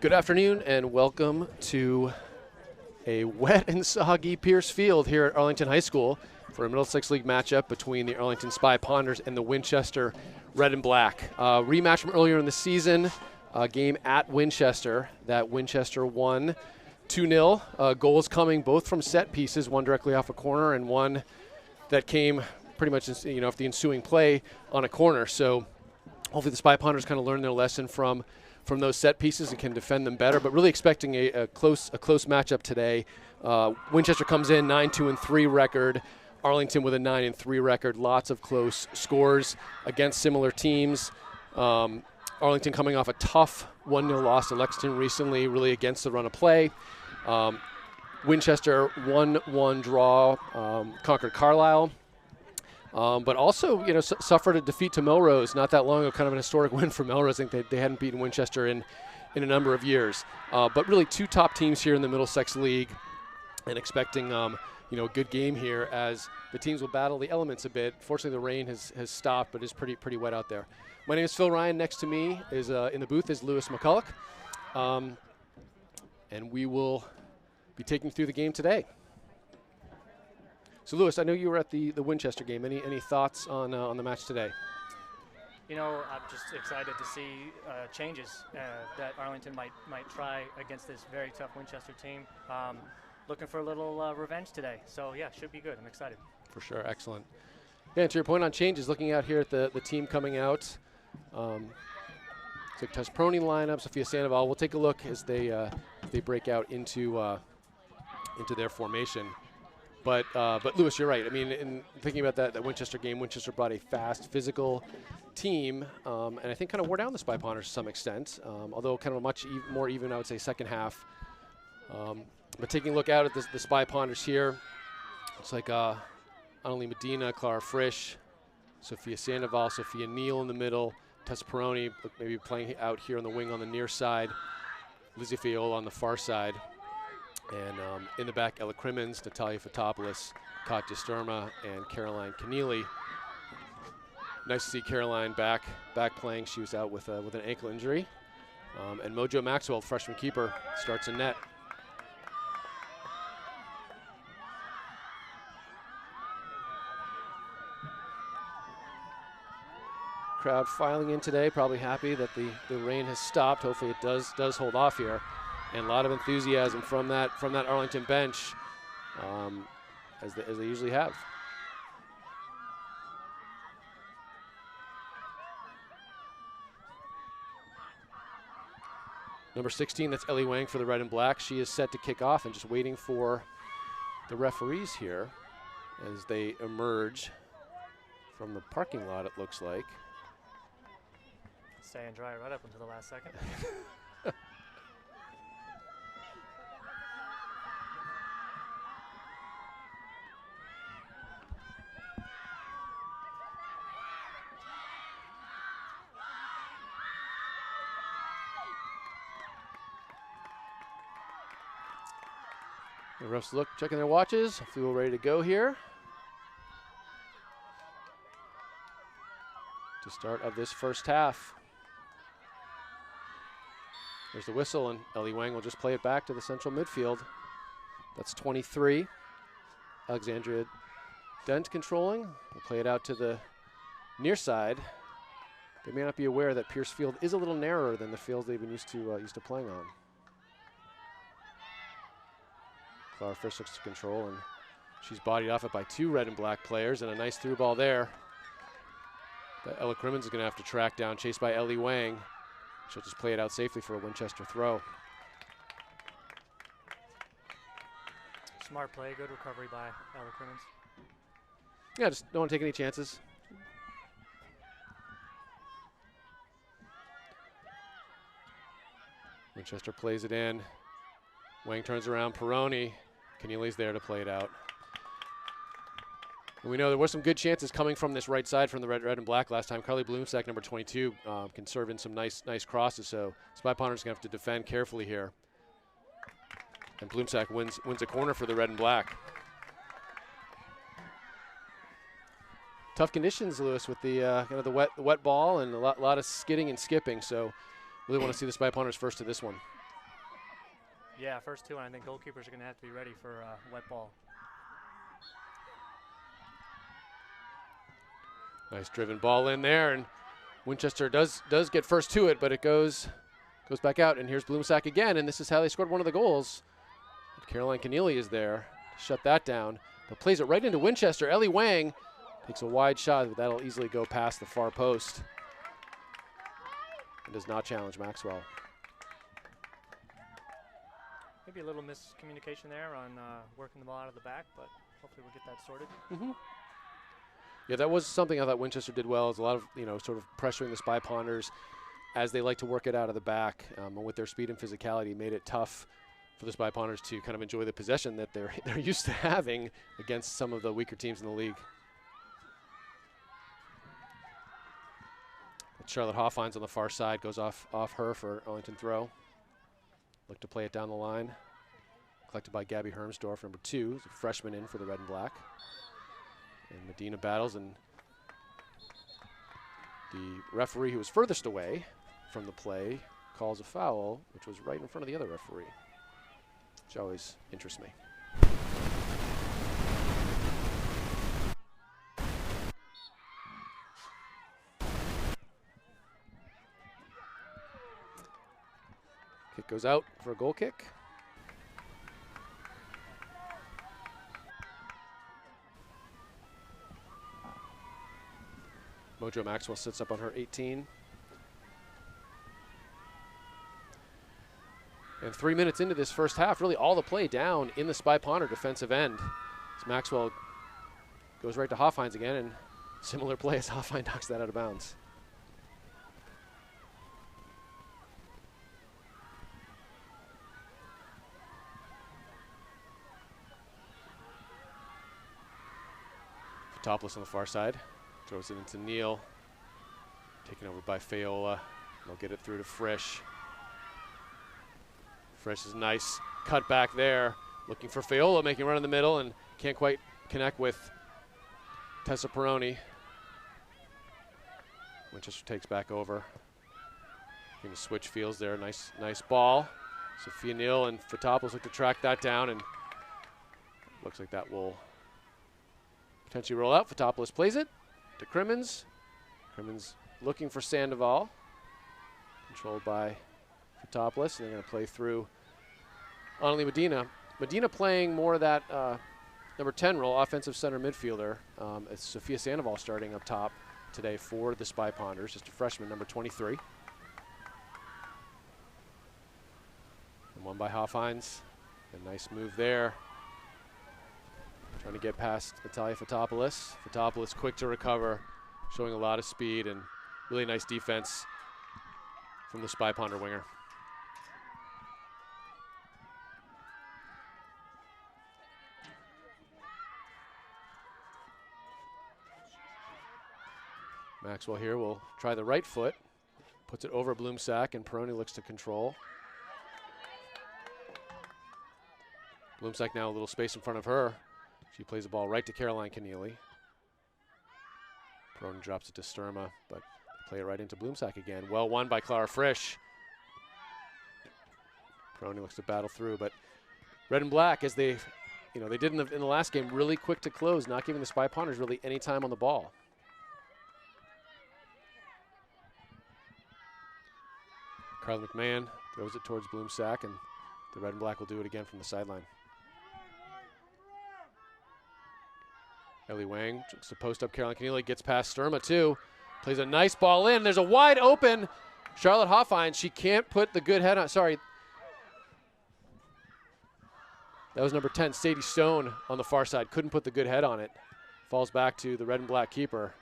Good afternoon and welcome to a wet and soggy Pierce Field here at Arlington High School for a Middlesex League matchup between the Arlington Spy Ponders and the Winchester Red and Black. Rematch from earlier in the season, game at Winchester that Winchester won 2-0. Goals coming both from set pieces, one directly off a corner and one that came pretty much off the ensuing play on a corner. So hopefully the Spy Ponders kind of learned their lesson from those set pieces and can defend them better, but really expecting a close matchup today. Winchester comes in 9-2-3 record, Arlington with a 9-3 record. Lots of close scores against similar teams. Arlington coming off a tough 1-0 loss to Lexington recently, really against the run of play. Winchester 1-1 draw, conquered Carlisle. But also, suffered a defeat to Melrose not that long ago, kind of an historic win for Melrose. I think they hadn't beaten Winchester in a number of years. But really two top teams here in the Middlesex League, and expecting a good game here as the teams will battle the elements a bit. Fortunately, the rain has stopped, but it's pretty wet out there. My name is Phil Ryan. Next to me is in the booth is Lewis McCulloch. And we will be taking you through the game today. So, Lewis, I know you were at the Winchester game. Any thoughts on the match today? I'm just excited to see changes that Arlington might try against this very tough Winchester team. Looking for a little revenge today. So, yeah, should be good. I'm excited. For sure. Excellent. Yeah, and to your point on changes, looking out here at the team coming out, it's like Tasproni lineup, Sophia Sandoval. We'll take a look as they break out into their formation. But Lewis, you're right. I mean, in thinking about that Winchester game, Winchester brought a fast, physical team, and I think kind of wore down the Spy Ponders to some extent, although kind of a much more even, I would say, second half. But taking a look out at the Spy Ponders here, it's like Annalie Medina, Clara Frisch, Sophia Sandoval, Sophia Neal in the middle, Tessa Peroni maybe playing out here on the wing on the near side, Lizzie Fiola on the far side. And in the back, Ella Crimmins, Natalia Fotopoulos, Katja Sturma, and Caroline Keneally. Nice to see Caroline back playing. She was out with an ankle injury. And Mojo Maxwell, freshman keeper, starts in net. Crowd filing in today, probably happy that the rain has stopped. Hopefully it does hold off here. And a lot of enthusiasm from that Arlington bench, as they usually have. Number 16, that's Ellie Wang for the Red and Black. She is set to kick off and just waiting for the referees here as they emerge from the parking lot, it looks like. Staying dry right up until the last second. The refs checking their watches. Hopefully we're ready to go here. To start of this first half. There's the whistle, and Ellie Wang will just play it back to the central midfield. That's 23. Alexandria Dent controlling. We'll play it out to the near side. They may not be aware that Pierce Field is a little narrower than the fields they've been used to playing on. Clara Frisch looks to control, and she's bodied off it by two Red and Black players, and a nice through ball there that Ella Crimmins is going to have to track down, chased by Ellie Wang. She'll just play it out safely for a Winchester throw. Smart play, good recovery by Ella Crimmins. Yeah, just don't want to take any chances. Winchester plays it in. Wang turns around, Peroni. Keneally's there to play it out. And we know there were some good chances coming from this right side from the red and black last time. Carly Bloomsack, number 22, can serve in some nice crosses. So Spy Ponders going to have to defend carefully here. And Bloomsack wins a corner for the red and black. Tough conditions, Lewis, with the kind of the wet ball and a lot of skidding and skipping. So really want to see the Spy Ponders first to this one. Yeah, first two, and I think goalkeepers are going to have to be ready for wet ball. Nice driven ball in there, and Winchester does get first to it, but it goes back out, and here's Bloomsack again, and this is how they scored one of the goals. Caroline Keneally is there to shut that down, but plays it right into Winchester. Ellie Wang takes a wide shot, but that'll easily go past the far post and does not challenge Maxwell. Maybe a little miscommunication there on working the ball out of the back, but hopefully we'll get that sorted. Yeah, that was something I thought Winchester did well. Is a lot of, sort of pressuring the Spy Ponders as they like to work it out of the back. And with their speed and physicality, made it tough for the Spy Ponders to kind of enjoy the possession that they're used to having against some of the weaker teams in the league. Charlotte Hoffines on the far side goes off her for Arlington throw. Look to play it down the line. Collected by Gabby Hermsdorf, number 2, who's a freshman in for the Red and Black. And Medina battles, and the referee who was furthest away from the play calls a foul, which was right in front of the other referee, which always interests me. Kick goes out for a goal kick. Mojo Maxwell sits up on her 18. And 3 minutes into this first half, really all the play down in the Spy Ponder defensive end. As Maxwell goes right to Hoffines again, and similar play as Hoffine knocks that out of bounds. Topless on the far side. Throws it into Neal. Taken over by Fayola. They'll get it through to Frisch. Frisch is nice cut back there. Looking for Fayola, making a run in the middle, and can't quite connect with Tessa Peroni. Winchester takes back over. Going to switch fields there. Nice ball. Sophia Neal and Fotopoulos look to track that down, and looks like that will potentially roll out. Fotopoulos plays it to Crimmins. Crimmins looking for Sandoval. Controlled by Fotopoulos, and they're going to play through Annalie Medina. Medina playing more of that number 10 role, offensive center midfielder. It's Sophia Sandoval starting up top today for the Spy Ponders, just a freshman, number 23. And one by Hoffines. A nice move there. Trying to get past Natalia Fotopoulos. Fotopoulos quick to recover, showing a lot of speed and really nice defense from the Spy Ponder winger. Maxwell here will try the right foot, puts it over Bloomsack, and Peroni looks to control. Bloomsack now a little space in front of her. She plays the ball right to Caroline Keneally. Peroni drops it to Sturma, but play it right into Bloomsack again. Well won by Clara Frisch. Peroni looks to battle through, but Red and Black, as they did in the last game, really quick to close, not giving the Spy Ponders really any time on the ball. Carla McMahon throws it towards Bloomsack, and the Red and Black will do it again from the sideline. Ellie Wang looks to post up Caroline Keneally, gets past Sturma too. Plays a nice ball in. There's a wide open Charlotte Hoffine. She can't put the good head on. Sorry. That was number 10, Sadie Stone on the far side. Couldn't put the good head on it. Falls back to the Red and Black keeper.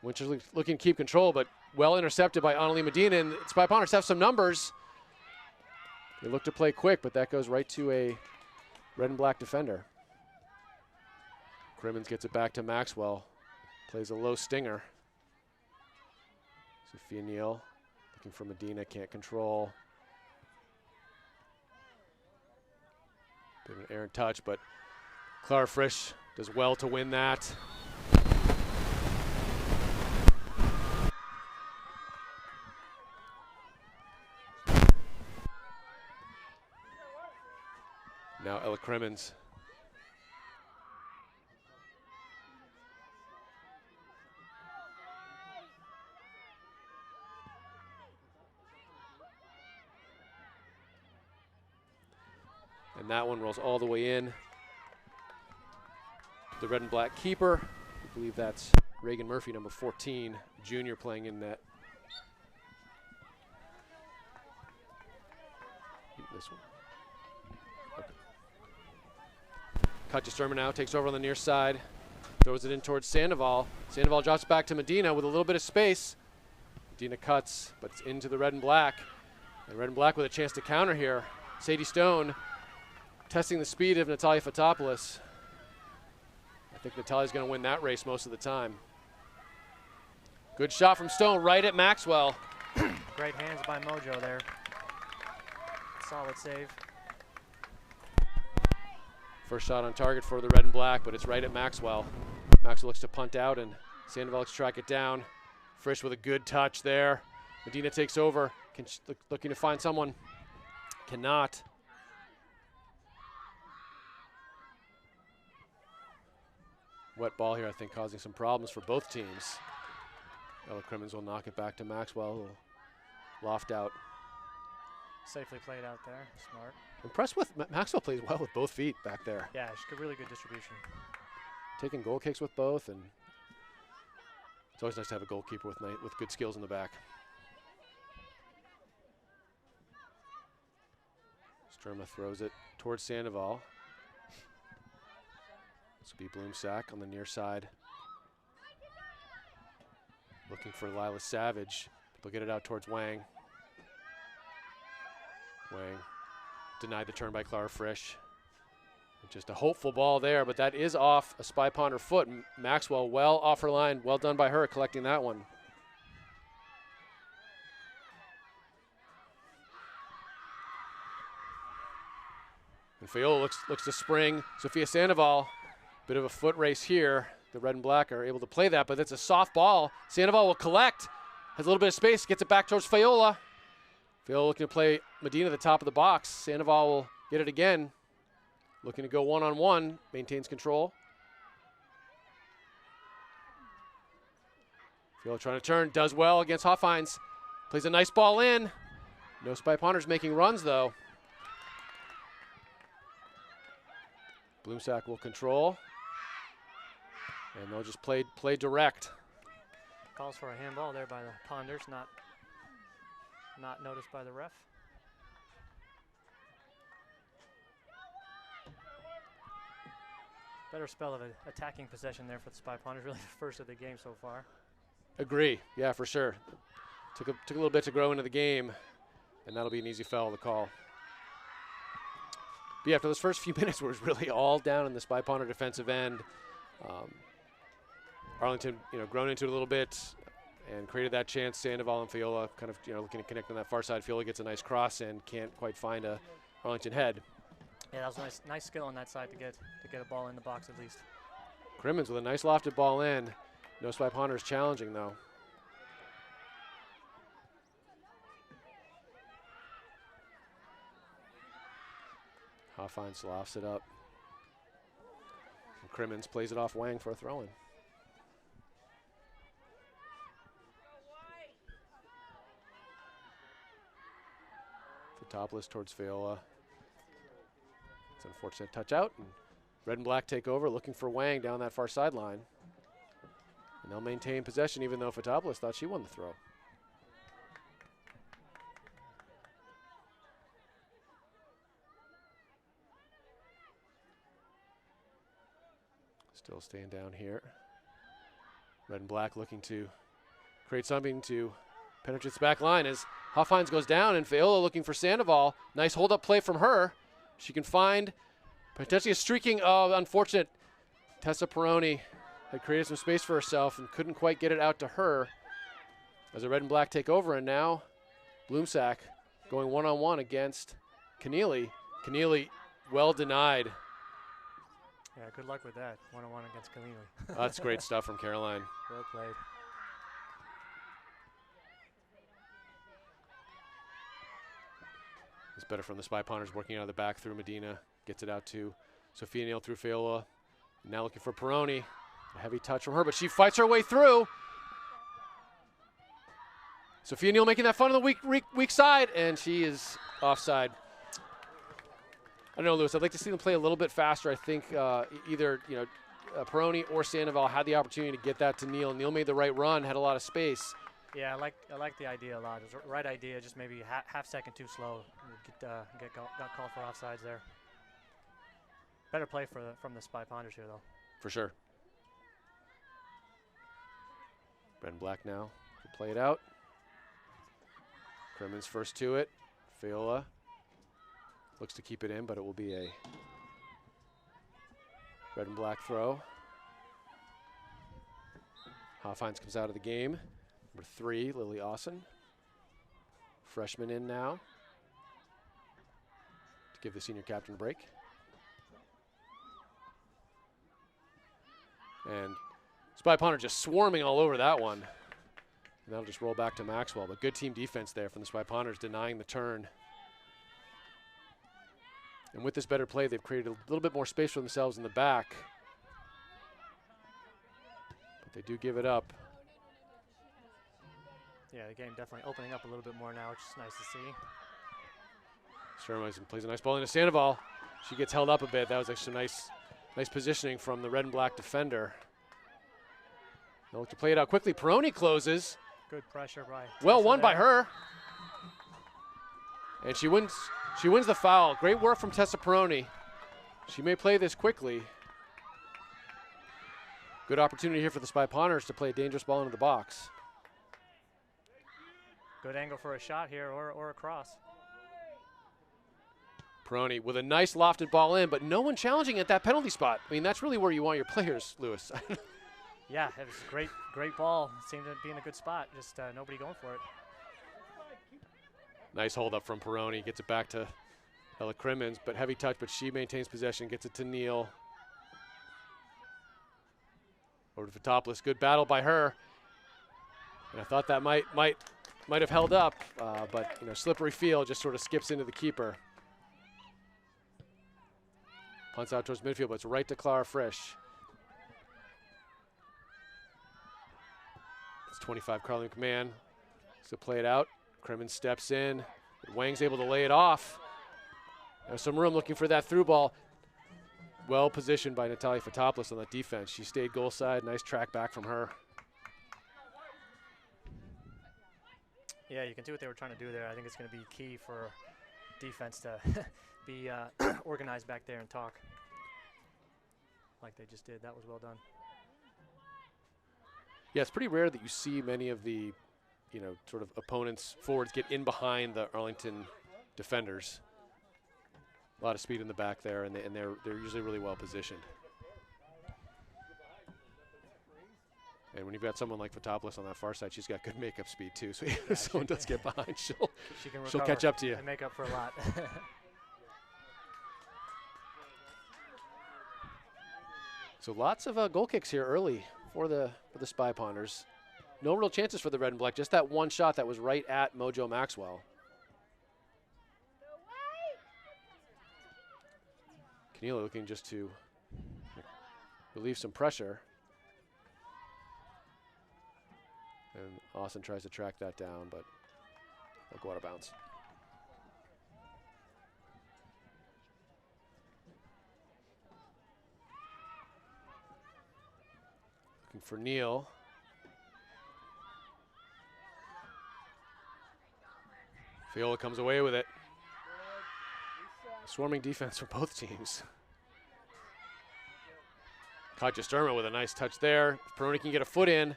Winchester looking to keep control, but well intercepted by Annalie Medina, and Spy Ponders have some numbers. They look to play quick, but that goes right to a Red and Black defender. Crimmins gets it back to Maxwell. Plays a low stinger. Sophia Neal looking for Medina, can't control. Bit of an errant touch, but Clara Frisch does well to win that. Now Ella Crimmins. And that one rolls all the way in. The red and black keeper, I believe that's Reagan Murphy, number 14, junior, playing in net. This one. Okay. Katja Sturman now takes over on the near side, throws it in towards Sandoval. Sandoval drops back to Medina with a little bit of space. Medina cuts, but it's into the red and black. And red and black with a chance to counter here. Sadie Stone testing the speed of Natalia Fotopoulos. I think Natalia's going to win that race most of the time. Good shot from Stone right at Maxwell. Great hands by Mojo there. Solid save. First shot on target for the red and black, but it's right at Maxwell. Maxwell looks to punt out, and Sandoval looks to track it down. Frisch with a good touch there. Medina takes over, looking to find someone. Cannot. Wet ball here, I think, causing some problems for both teams. Ella Crimmins will knock it back to Maxwell, who will loft out. Safely played out there, smart. Impressed with Maxwell plays well with both feet back there. Yeah, she's got really good distribution. Taking goal kicks with both, and it's always nice to have a goalkeeper with good skills in the back. Sturma throws it towards Sandoval. This will be Bloomsack on the near side. Looking for Lila Savage. They'll get it out towards Wang. Wang denied the turn by Clara Frisch. Just a hopeful ball there, but that is off a Spy Ponder foot. Maxwell well off her line. Well done by her collecting that one. And Fiola looks to spring. Sophia Sandoval, bit of a foot race here. The red and black are able to play that, but it's a soft ball. Sandoval will collect. Has a little bit of space, gets it back towards Fiola. Fiola looking to play Medina at the top of the box. Sandoval will get it again. Looking to go one-on-one, maintains control. Fiola trying to turn, does well against Hoffheinz. Plays a nice ball in. No Spy Ponders making runs though. Bloomsack will control. And they'll just play direct. Calls for a handball there by the Ponders, not noticed by the ref. Better spell of attacking possession there for the Spy Ponders, really the first of the game so far. Agree, yeah, for sure. Took a little bit to grow into the game, and that'll be an easy foul to call. But yeah, after those first few minutes, where it was really all down in the Spy Ponder defensive end. Arlington, grown into it a little bit and created that chance. Sandoval and Fiola kind of, looking to connect on that far side. Fiola gets a nice cross and can't quite find a Arlington head. Yeah, that was nice skill on that side to get a ball in the box at least. Crimmins with a nice lofted ball in. No Spy Ponders challenging though. Hoffheinz lofts it up. And Crimmins plays it off Wang for a throw-in. Fotopoulos towards Fiola. It's an unfortunate touch out. And red and black take over, looking for Wang down that far sideline. And they'll maintain possession even though Fotopoulos thought she won the throw. Still staying down here. Red and black looking to create something to penetrate the back line as Hoffheinz goes down and Fiola looking for Sandoval. Nice hold-up play from her. She can find potentially a streaking of unfortunate. Tessa Peroni had created some space for herself and couldn't quite get it out to her as the red and black take over, and now Bloomsack going one-on-one against Keneally. Keneally well denied. Yeah, good luck with that, one-on-one against Keneally. That's great stuff from Caroline. Well played. It's better from the Spy Ponders working out of the back through Medina. Gets it out to Sophia Neal through Fiola. Now looking for Peroni. A heavy touch from her, but she fights her way through. Sophia Neal making that fun on the weak side, and she is offside. I don't know, Lewis. I'd like to see them play a little bit faster. I think either Peroni or Sandoval had the opportunity to get that to Neal. Neal made the right run, had a lot of space. Yeah, I like the idea a lot. It was the right idea, just maybe half second too slow. Got called for offsides there. Better play from the Spy Ponders here, though. For sure. Red and black now to play it out. Kremen's first to it. Fiola looks to keep it in, but it will be a red and black throw. Hoffheinz comes out of the game. Number 3, Lily Austin. Freshman in now to give the senior captain a break. And Spy Ponder just swarming all over that one. And that'll just roll back to Maxwell. But good team defense there from the Spy Ponders, denying the turn. And with this better play, they've created a little bit more space for themselves in the back. But they do give it up. Yeah, the game definitely opening up a little bit more now, which is nice to see. Sturmeisen plays a nice ball into Sandoval. She gets held up a bit. That was actually nice positioning from the red and black defender. They'll look to play it out quickly. Peroni closes. Good pressure by Well Tessa won by there. her. And she wins the foul. Great work from Tessa Peroni. She may play this quickly. Good opportunity here for the Spy Ponders to play a dangerous ball into the box. Good angle for a shot here or a cross. Peroni with a nice lofted ball in, but no one challenging at that penalty spot. I mean, that's really where you want your players, Lewis. Yeah, it was a great ball. It seemed to be in a good spot. Just nobody going for it. Nice hold up from Peroni. Gets it back to Ella Crimmins, but heavy touch, but she maintains possession. Gets it to Neal. Over to Fotopoulos. Good battle by her. And I thought that might have held up, but slippery field, just sort of skips into the keeper. Punts out towards midfield, but it's right to Clara Frisch. It's 25 Carly McMahon. So play it out. Kremen steps in. But Wang's able to lay it off. There's some room looking for that through ball. Well positioned by Natalia Fotopoulos on that defense. She stayed goal side. Nice track back from her. Yeah, you can see what they were trying to do there. I think it's going to be key for defense to be organized back there and talk like they just did. That was well done. Yeah, it's pretty rare that you see many of the, sort of opponents' forwards get in behind the Arlington defenders. A lot of speed in the back there, and they're usually really well positioned. And when you've got someone like Fotopoulos on that far side, she's got good makeup speed too. So if someone does get behind, she'll catch up to you and make up for a lot. So lots of goal kicks here early for the Spy Ponders. No real chances for the red and black. Just that one shot that was right at Mojo Maxwell. Canelo looking just to relieve some pressure. And Austin tries to track that down, but they'll go out of bounds. Looking for Neal. Fiola comes away with it. Swarming defense for both teams. Katja Sturma with a nice touch there. If Peroni can get a foot in.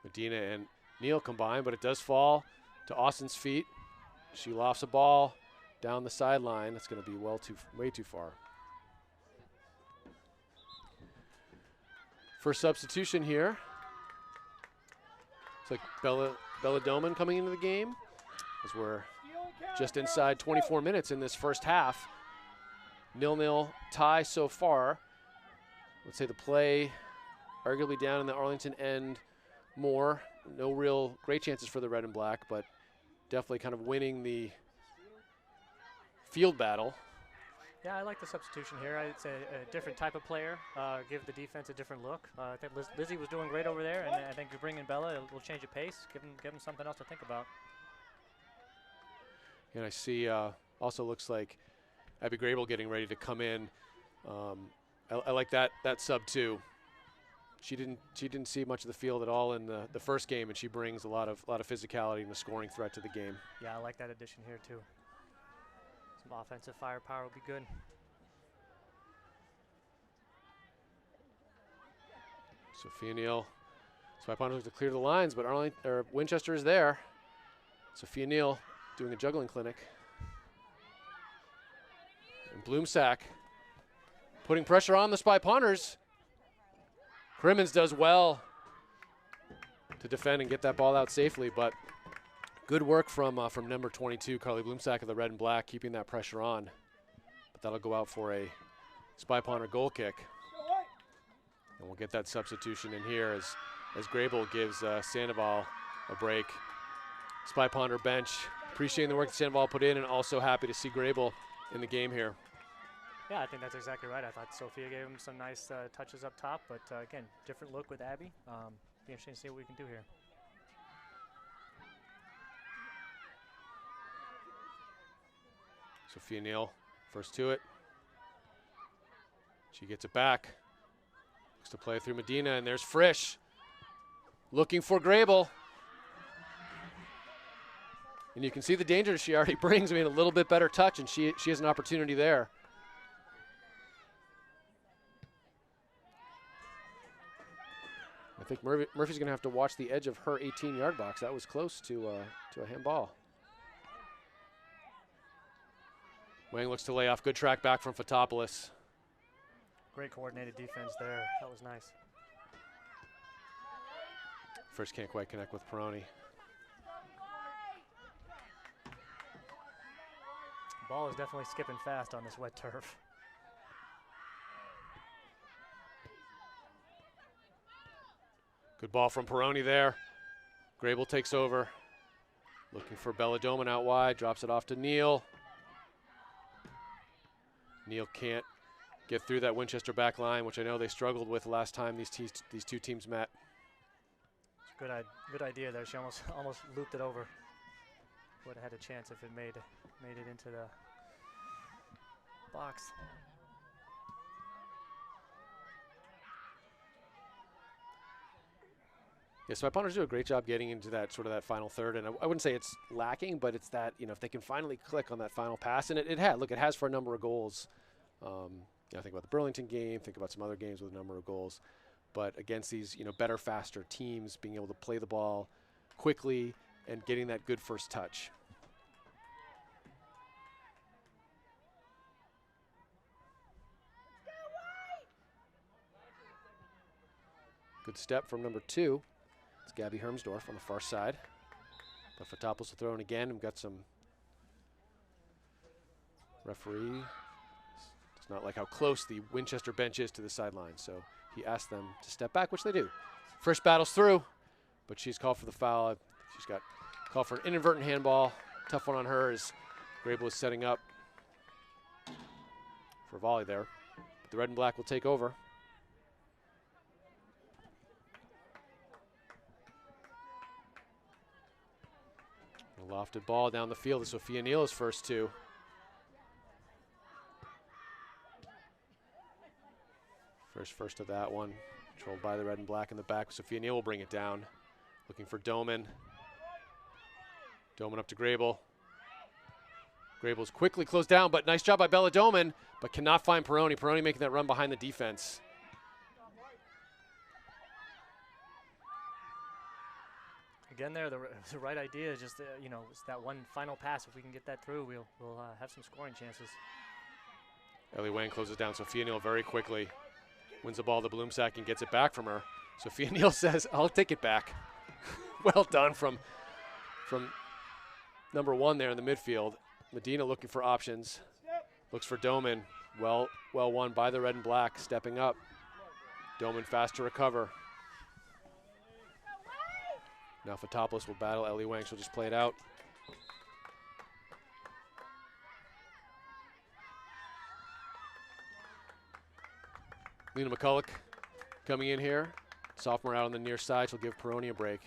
Medina and Neal combine, but it does fall to Austin's feet. She lofts a ball down the sideline. That's going to be way too far. First substitution here. It's like Bella Doman coming into the game, as we're just inside 24 minutes in this first half. 0-0 tie so far. Let's say the play, arguably down in the Arlington end more. No real great chances for the red and black, but definitely kind of winning the field battle. Yeah, I like the substitution here. It's a different type of player. Give the defense a different look. I think Lizzie was doing great over there, and I think you bring in Bella, it will change the pace, give him something else to think about. And I see also looks like Abby Grable getting ready to come in. I like that sub too. She didn't see much of the field at all in the first game, and she brings a lot of physicality and a scoring threat to the game. Yeah, I like that addition here too. Some offensive firepower will be good. Sophia Neal, Spy Ponders to clear the lines, but Winchester is there. Sophia Neal doing a juggling clinic. And Bloomsack putting pressure on the Spy Ponders. Crimmins does well to defend and get that ball out safely, but good work from number 22, Carly Bloomsack of the red and black, keeping that pressure on. But that'll go out for a Spy Ponder goal kick. And we'll get that substitution in here as Grable gives Sandoval a break. Spy Ponder bench, appreciating the work that Sandoval put in, and also happy to see Grable in the game here. Yeah, I think that's exactly right. I thought Sophia gave him some nice touches up top, but again, different look with Abby. Be interesting to see what we can do here. Sophia Neal, first to it. She gets it back. Looks to play through Medina, and there's Frisch looking for Grable. And you can see the danger she already brings. I mean, a little bit better touch, and she has an opportunity there. I think Murphy's going to have to watch the edge of her 18-yard box. That was close to a handball. Wang looks to lay off. Good track back from Fotopoulos. Great coordinated defense there. That was nice. First can't quite connect with Peroni. Ball is definitely skipping fast on this wet turf. Good ball from Peroni there. Grable takes over. Looking for Bella Doman out wide. Drops it off to Neal. Neal can't get through that Winchester back line, which I know they struggled with last time these two teams met. Good idea there. She almost looped it over. Would have had a chance if it made it into the box. Yeah, so Ponders do a great job getting into that that final third, and I wouldn't say it's lacking, but it's that, if they can finally click on that final pass, and it has for a number of goals. Think about the Burlington game, think about some other games with a number of goals, but against these better, faster teams, being able to play the ball quickly and getting that good first touch. Good step from number 2. It's Gabby Hermsdorf on the far side. But Fotopoulos will throw in again. We've got some referee. Does not like how close the Winchester bench is to the sideline, so he asked them to step back, which they do. Frisch battles through, but she's called for the foul. She's got called for an inadvertent handball. Tough one on her as Grable is setting up for a volley there. But the red and black will take over. A lofted ball down the field. Sophia Neal is first to. First of that one. Controlled by the red and black in the back. Sophia Neal will bring it down. Looking for Doman. Doman up to Grable. Grable's quickly closed down, but nice job by Bella Doman, but cannot find Peroni. Peroni making that run behind the defense. Again, there, the right idea is just, it's that one final pass. If we can get that through, we'll have some scoring chances. Ellie Wang closes down Sophia Neal very quickly. Wins the ball to Bloomsack and gets it back from her. Sophia Neal says, I'll take it back. Well done from number 1 there in the midfield. Medina looking for options. Looks for Doman. Well won by the red and black, stepping up. Doman fast to recover. Now Fotopoulos will battle Ellie Wang. She'll just play it out. Lena McCulloch coming in here. Sophomore out on the near side. She'll give Peroni a break.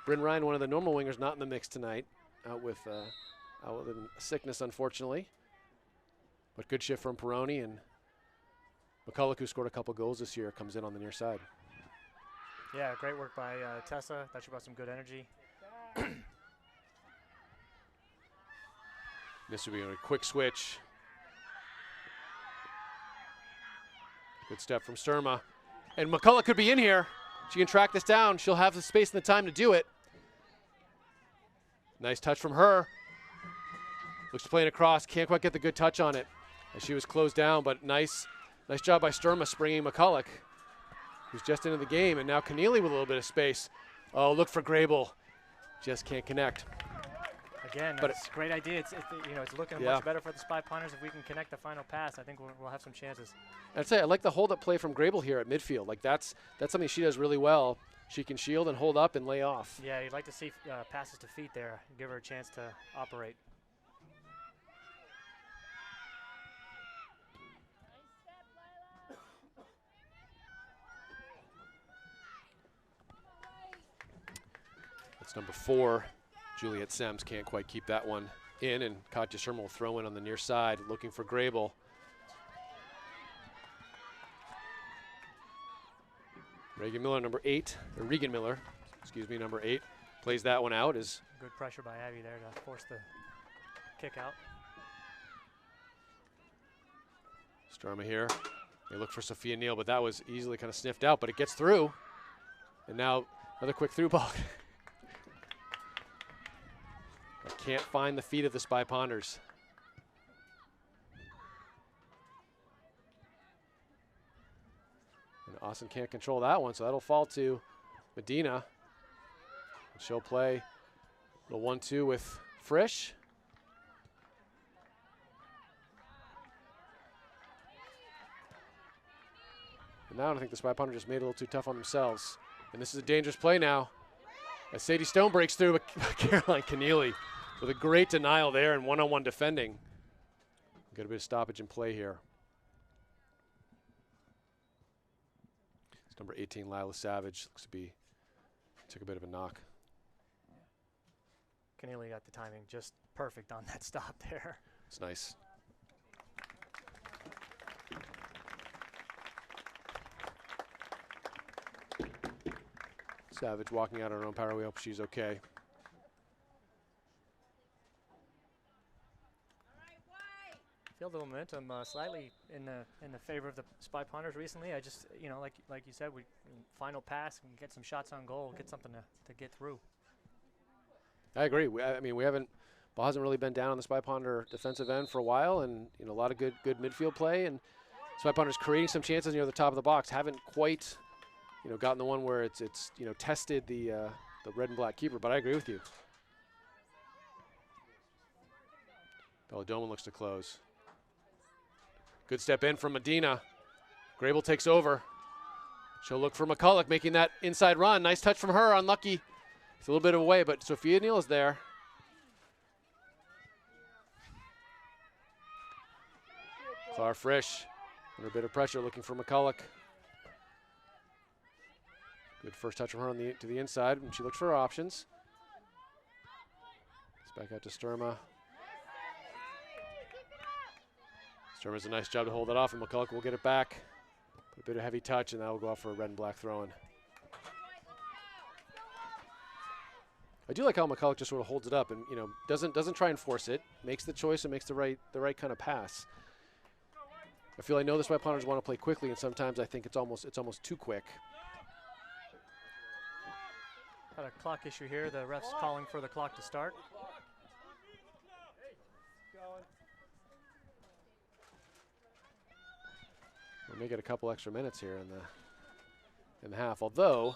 Bryn Ryan, one of the normal wingers, not in the mix tonight. Out with sickness, unfortunately. But good shift from Peroni, and McCulloch, who scored a couple goals this year, comes in on the near side. Yeah, great work by Tessa. Thought she brought some good energy. This will be a quick switch. Good step from Sturma. And McCulloch could be in here. She can track this down. She'll have the space and the time to do it. Nice touch from her. Looks to play it across. Can't quite get the good touch on it as she was closed down, but nice job by Sturma springing McCulloch, who's just into the game. And now Keneally with a little bit of space. Oh, look for Grable. Just can't connect. Again, but it's a great idea. It's looking much better for the Spy Pointers. If we can connect the final pass, I think we'll have some chances. I'd say I like the hold-up play from Grable here at midfield. Like that's something she does really well. She can shield and hold up and lay off. Yeah, you'd like to see passes to feet there. Give her a chance to operate. That's number 4. Juliet Sems can't quite keep that one in, and Katja Sherman will throw in on the near side, looking for Grable. Regan Miller, number 8, or Regan Miller, excuse me, number 8, plays that one out. Is good pressure by Abby there to force the kick out. Sturma here. They look for Sophia Neal, but that was easily kind of sniffed out, but it gets through. And now another quick through ball. Can't find the feet of the Spy Ponders. And Austin can't control that one, so that'll fall to Medina. And she'll play the 1-2 with Frisch. And now I think the Spy Ponders just made it a little too tough on themselves. And this is a dangerous play now, as Sadie Stone breaks through, but Caroline Keneally with a great denial there and one-on-one defending. Got a bit of stoppage in play here. It's number 18, Lila Savage. Looks to be, took a bit of a knock. Keneally got the timing just perfect on that stop there. It's nice. Savage walking out on her own power. We hope she's okay. Feel the momentum slightly in the favor of the Spy Ponders recently. I just, like you said, we final pass and get some shots on goal, get something to get through. I agree. Ball hasn't really been down on the Spy Ponder defensive end for a while, and a lot of good midfield play, and Spy Ponders creating some chances near the top of the box. Haven't quite, gotten the one where it's tested the red and black keeper. But I agree with you. Belladoma looks to close. Good step in from Medina. Grable takes over. She'll look for McCulloch making that inside run. Nice touch from her, unlucky. It's a little bit of a way, but Sophia Neal is there. Clara Frisch under a bit of pressure looking for McCulloch. Good first touch from her to the inside, and she looks for her options. It's back out to Sturma. Sturma does a nice job to hold it off, and McCulloch will get it back. Put a bit of heavy touch, and that will go off for a red and black throw-in. I do like how McCulloch just sort of holds it up and doesn't try and force it, makes the choice and makes the right kind of pass. I know the Spy Ponders want to play quickly, and sometimes I think it's almost too quick. Got a clock issue here. The ref's calling for the clock to start. We may get a couple extra minutes here in the half. Although,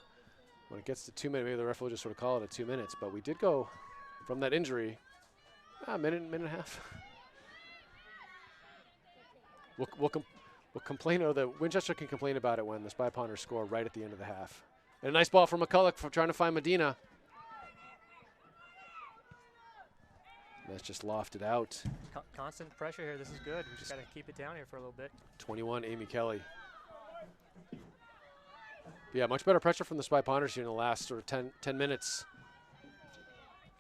when it gets to 2 minutes, maybe the ref will just sort of call it at 2 minutes. But we did go from that injury minute and a half. We'll complain, or the Winchester can complain about it when the Spy Ponders score right at the end of the half. And a nice ball from McCulloch for trying to find Medina. That's just lofted out. Constant pressure here. This is good. We just got to keep it down here for a little bit. 21, Amy Kelly. But yeah, much better pressure from the Spy Ponders here in the last sort of 10 minutes.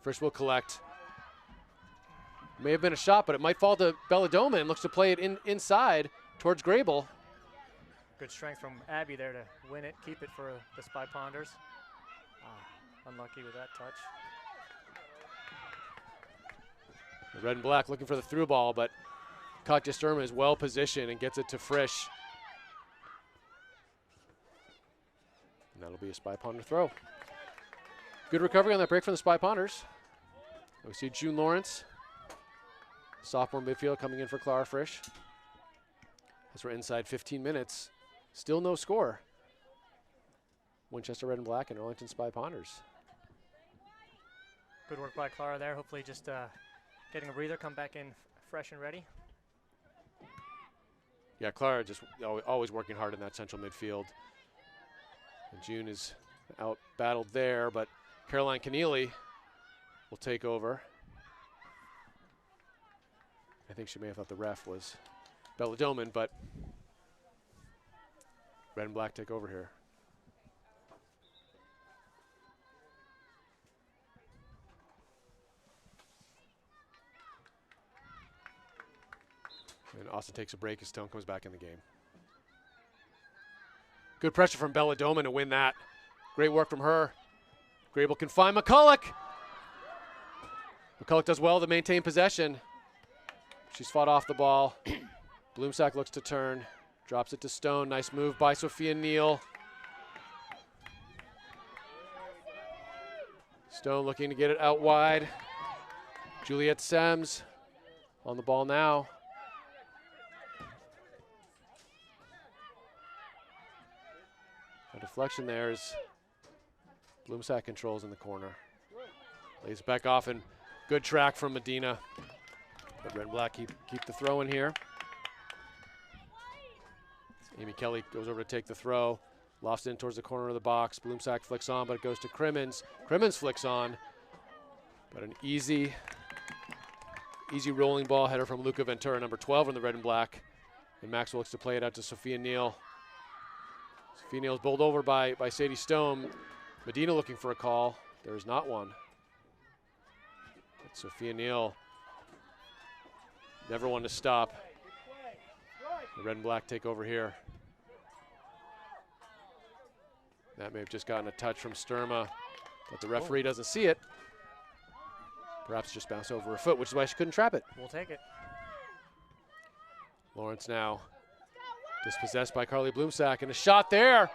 Frisch will collect. May have been a shot, but it might fall to Belladoma and looks to play it inside towards Grable. Good strength from Abby there to win it, keep it for the Spy Ponders. Unlucky with that touch. The red and black looking for the through ball, but Katja Sturma is well positioned and gets it to Frisch. And that'll be a Spy Ponder throw. Good recovery on that break from the Spy Ponders. We see June Lawrence, sophomore midfield, coming in for Clara Frisch. As we're inside 15 minutes, still no score. Winchester Red and Black and Arlington Spy Ponders. Good work by Clara there. Hopefully just getting a breather, come back in fresh and ready. Yeah, Clara just always working hard in that central midfield. And June is out battled there, but Caroline Keneally will take over. I think she may have thought the ref was Belladoman, but red and black take over here. And Austin takes a break as Stone comes back in the game. Good pressure from Belladoman to win that. Great work from her. Grable can find McCulloch. McCulloch does well to maintain possession. She's fought off the ball. Bloomsack looks to turn. Drops it to Stone. Nice move by Sophia Neal. Stone looking to get it out wide. Juliet Sems on the ball now. A deflection there as Bloomsack controls in the corner. Lays it back off, and good track from Medina. But red and black keep the throw in here. Amy Kelly goes over to take the throw. Lofts in towards the corner of the box. Bloomsack flicks on, but it goes to Crimmins. Crimmins flicks on. But an easy rolling ball header from Luca Ventura, number 12 in the red and black. And Maxwell looks to play it out to Sophia Neal. Sophia Neal is bowled over by Sadie Stone. Medina looking for a call. There is not one. But Sophia Neal, never one to stop. The red and black take over here. That may have just gotten a touch from Sturma, but the referee doesn't see it. Perhaps just bounced over her foot, which is why she couldn't trap it. We'll take it. Lawrence now dispossessed by Carly Bloomsack, and a shot there.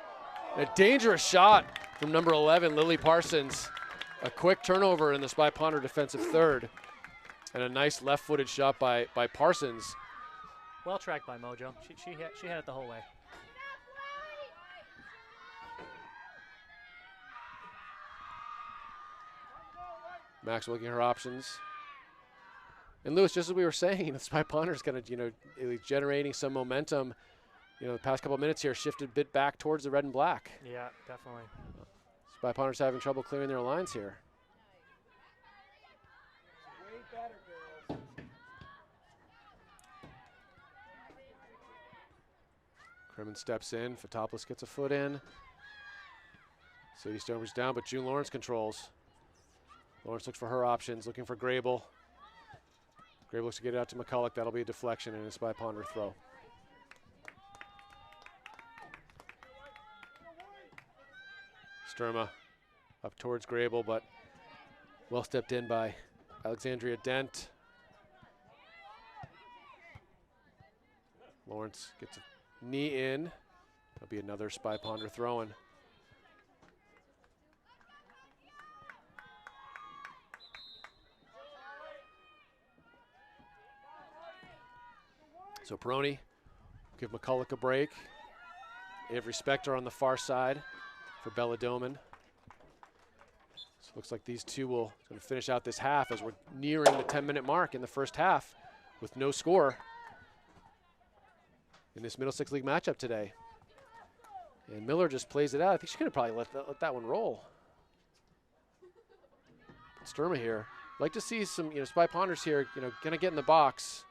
A dangerous shot from number 11, Lily Parsons. A quick turnover in the Spy Ponder defensive third. And a nice left-footed shot by Parsons. Well tracked by Mojo. She had it the whole way. Max looking at her options. And Lewis, just as we were saying, the Spy Ponder's kind of, generating some momentum. The past couple of minutes here shifted a bit back towards the red and black. Yeah, definitely. Spy Ponder's having trouble clearing their lines here. Way better, girls. Crimmins steps in. Fotopoulos gets a foot in. Sadie Stone's down, but June Lawrence controls. Lawrence looks for her options, looking for Grable. Grable looks to get it out to McCulloch. That'll be a deflection and a Spy Ponder throw. Sturma up towards Grable, but well stepped in by Alexandria Dent. Lawrence gets a knee in. That'll be another Spy Ponder throw-in. So Peroni, give McCulloch a break. Avery Spector on the far side for Belladoman. So it looks like these two will sort of finish out this half as we're nearing the 10-minute mark in the first half with no score. in this Middlesex League matchup today. And Miller just plays it out. I think she could have probably let that one roll. Sturma here. Like to see some, Spy Ponders here, gonna get in the box.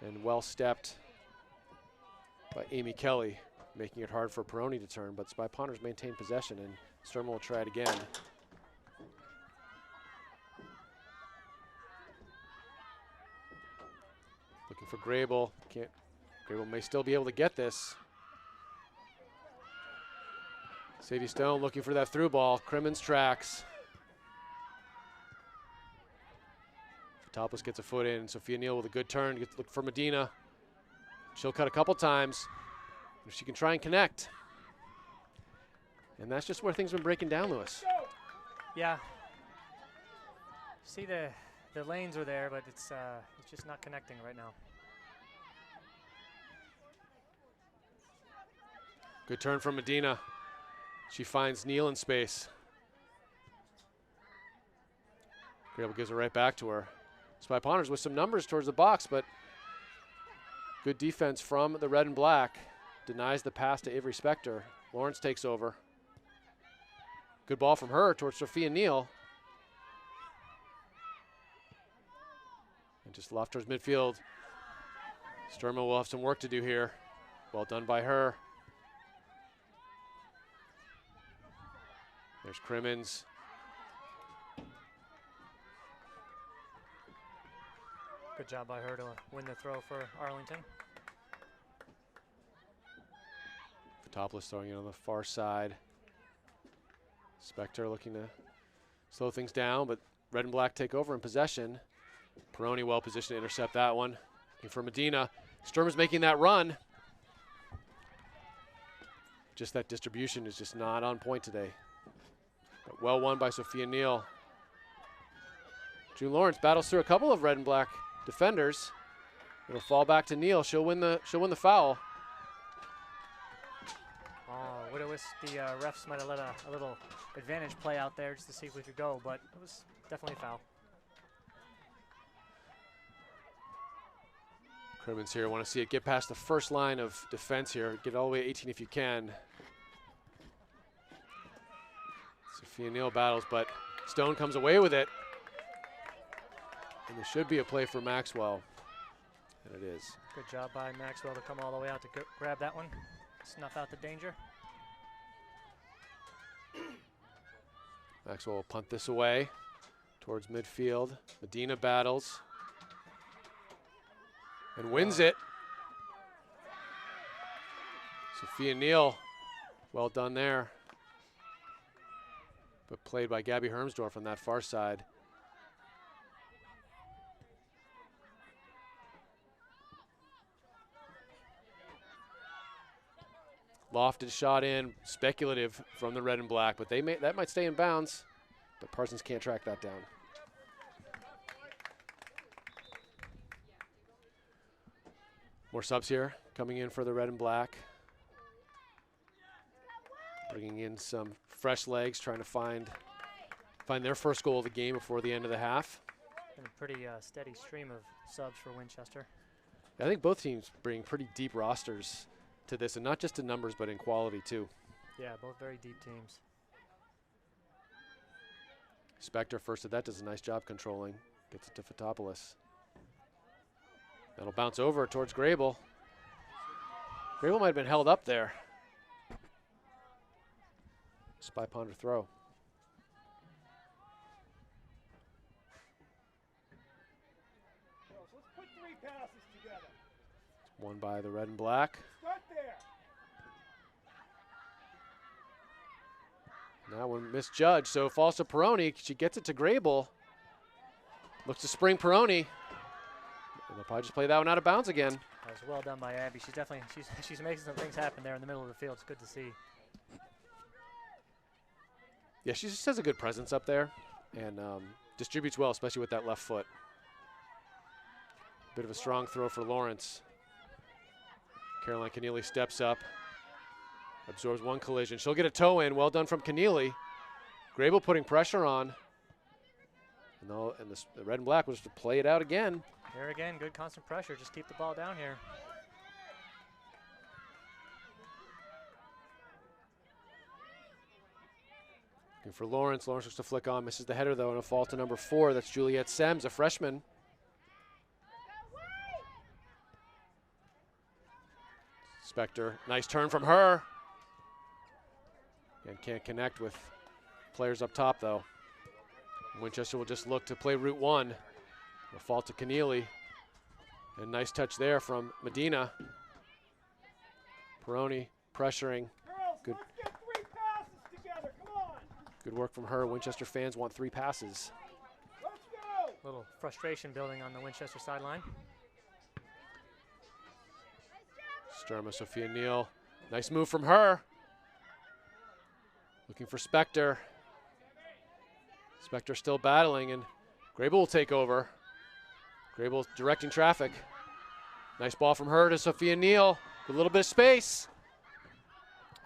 And well stepped by Amy Kelly, making it hard for Peroni to turn, but Spy Ponders maintain possession, and Sturma will try it again. Looking for Grable. Grable may still be able to get this. Sadie Stone looking for that through ball. Crimmins tracks. Fotopoulos gets a foot in. Sophia Neal with a good turn. Gets to look for Medina. She'll cut a couple times. If she can try and connect. And that's just where things have been breaking down, Lewis. Yeah. See, the lanes are there, but it's just not connecting right now. Good turn from Medina. She finds Neal in space. Grable gives it right back to her. Spy Ponders with some numbers towards the box, but good defense from the red and black. Denies the pass to Avery Spector. Lawrence takes over. Good ball from her towards Sophia Neal. And just left towards midfield. Sturma will have some work to do here. Well done by her. There's Crimmins. Good job by her to win the throw for Arlington. Fotopoulos throwing it on the far side. Spector looking to slow things down, but red and black take over in possession. Peroni well positioned to intercept that one. Looking for Medina. Sturma's making that run. Just that distribution is just not on point today. But well won by Sophia Neal. June Lawrence battles through a couple of red and black defenders. It'll fall back to Neal. She'll win the foul. Oh, would have wished the refs might have let a little advantage play out there just to see if we could go, but it was definitely a foul. Crimmins here, want to see it get past the first line of defense here. Get all the way to 18 if you can. Sophia Neal battles, but Stone comes away with it. And there should be a play for Maxwell. And it is. Good job by Maxwell to come all the way out to grab that one. Snuff out the danger. Maxwell will punt this away towards midfield. Medina battles. And wins it. Sophia Neal, well done there. But played by Gabby Hermsdorf on that far side. Lofted shot in, speculative from the red and black, but that might stay in bounds. But Parsons can't track that down. More subs here coming in for the red and black. Bringing in some fresh legs, trying to find their first goal of the game before the end of the half. Been a pretty steady stream of subs for Winchester. I think both teams bring pretty deep rosters to this, and not just in numbers, but in quality too. Yeah, both very deep teams. Spector first of that does a nice job controlling. Gets it to Fotopoulos. That'll bounce over towards Grable. Grable might have been held up there. Spy Ponder throw. Let's put 3 passes together. Won by the red and black. Start there. That one misjudged, so falls to Peroni. She gets it to Grable. Looks to spring Peroni. And they'll probably just play that one out of bounds again. That was well done by Abby. She's definitely she's making some things happen there in the middle of the field. It's good to see. Yeah, she just has a good presence up there and distributes well, especially with that left foot. Bit of a strong throw for Lawrence. Caroline Keneally steps up, absorbs one collision. She'll get a toe in. Well done from Keneally. Grable putting pressure on. And No, and the red and black was to play it out again. Here again, good constant pressure. Just keep the ball down here. Looking for Lawrence. Lawrence looks to flick on, misses the header though, and a fall to number 4. That's Juliet Sems, a freshman. Spector, nice turn from her. And can't connect with players up top though. Winchester will just look to play route 1. A fall to Keneally. And nice touch there from Medina. Peroni pressuring. Good. Let's get 3 passes together. Come on. Good work from her. Winchester fans want 3 passes. Let's go. Little frustration building on the Winchester sideline. Sturma, Sophia Neal. Nice move from her. Looking for Spector. Spector still battling, and Grable will take over. Grable directing traffic. Nice ball from her to Sophia Neal. With a little bit of space.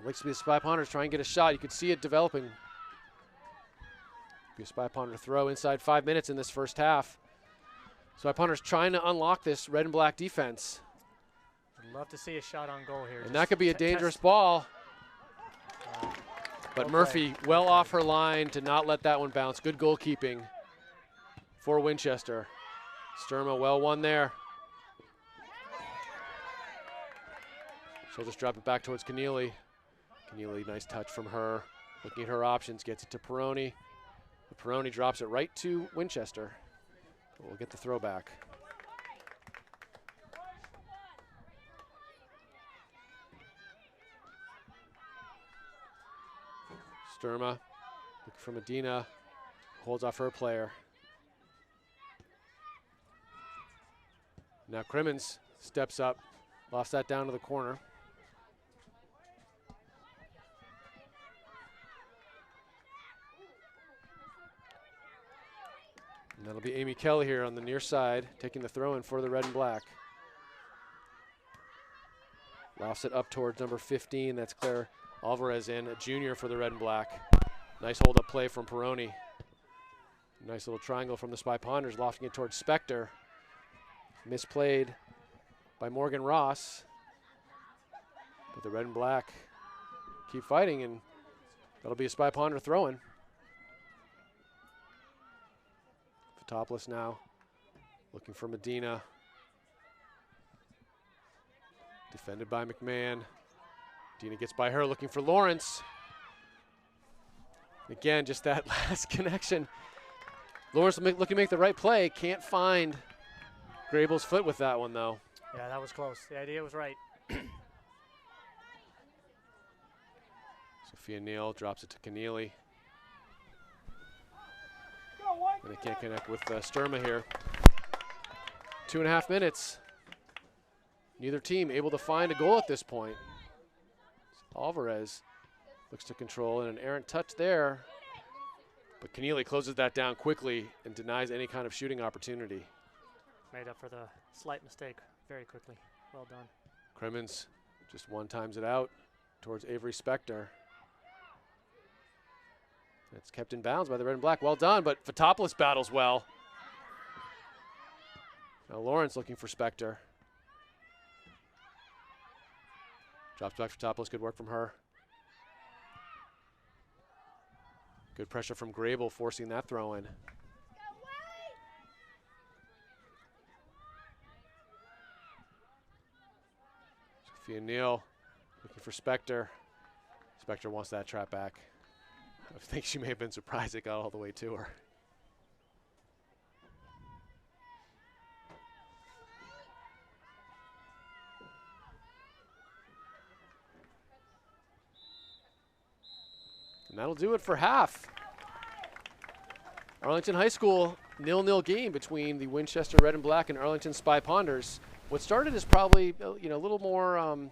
Looks to be the Spy Ponders trying to get a shot. You could see it developing. Be a Spy Ponder throw inside 5 minutes in this first half. Spy Ponders trying to unlock this red and black defense. I'd love to see a shot on goal here. And that could be a dangerous ball. But okay. Murphy well off her line to not let that one bounce. Good goalkeeping for Winchester. Sturma well won there. She'll just drop it back towards Keneally. Keneally, nice touch from her. Looking at her options, gets it to Peroni. Peroni drops it right to Winchester. We'll get the throwback. Sturma, looking for Medina, holds off her player. Now Crimmins steps up, lofts that down to the corner. And that'll be Amy Kelly here on the near side, taking the throw in for the red and black. Lofts it up towards number 15, that's Claire Alvarez in, a junior for the red and black. Nice hold up play from Peroni. Nice little triangle from the Spy Ponders, lofting it towards Spector. Misplayed by Morgan Ross. But the red and black keep fighting, and that'll be a Spy Ponder throw-in. Fotopoulos now looking for Medina. Defended by McMahon. Medina gets by her, looking for Lawrence. Again, just that last connection. Lawrence looking to make the right play. Can't find Grable's foot with that one, though. Yeah, that was close. The idea was right. Sophia Neal drops it to Keneally. And they can't connect with Sturma here. 2.5 minutes. Neither team able to find a goal at this point. Alvarez looks to control, and an errant touch there. But Keneally closes that down quickly and denies any kind of shooting opportunity. Made up for the slight mistake very quickly. Well done. Crimmins just one-times it out towards Avery Spector. It's kept in bounds by the red and black. Well done, but Fotopoulos battles well. Now Lawrence looking for Spector. Drops back Fotopoulos, good work from her. Good pressure from Grable, forcing that throw in. Sophia Neal looking for Spector. Spector wants that trap back. I think she may have been surprised it got all the way to her. And that'll do it for half. Arlington High School 0-0 game between the Winchester Red and Black and Arlington Spy Ponders. What started as probably a little more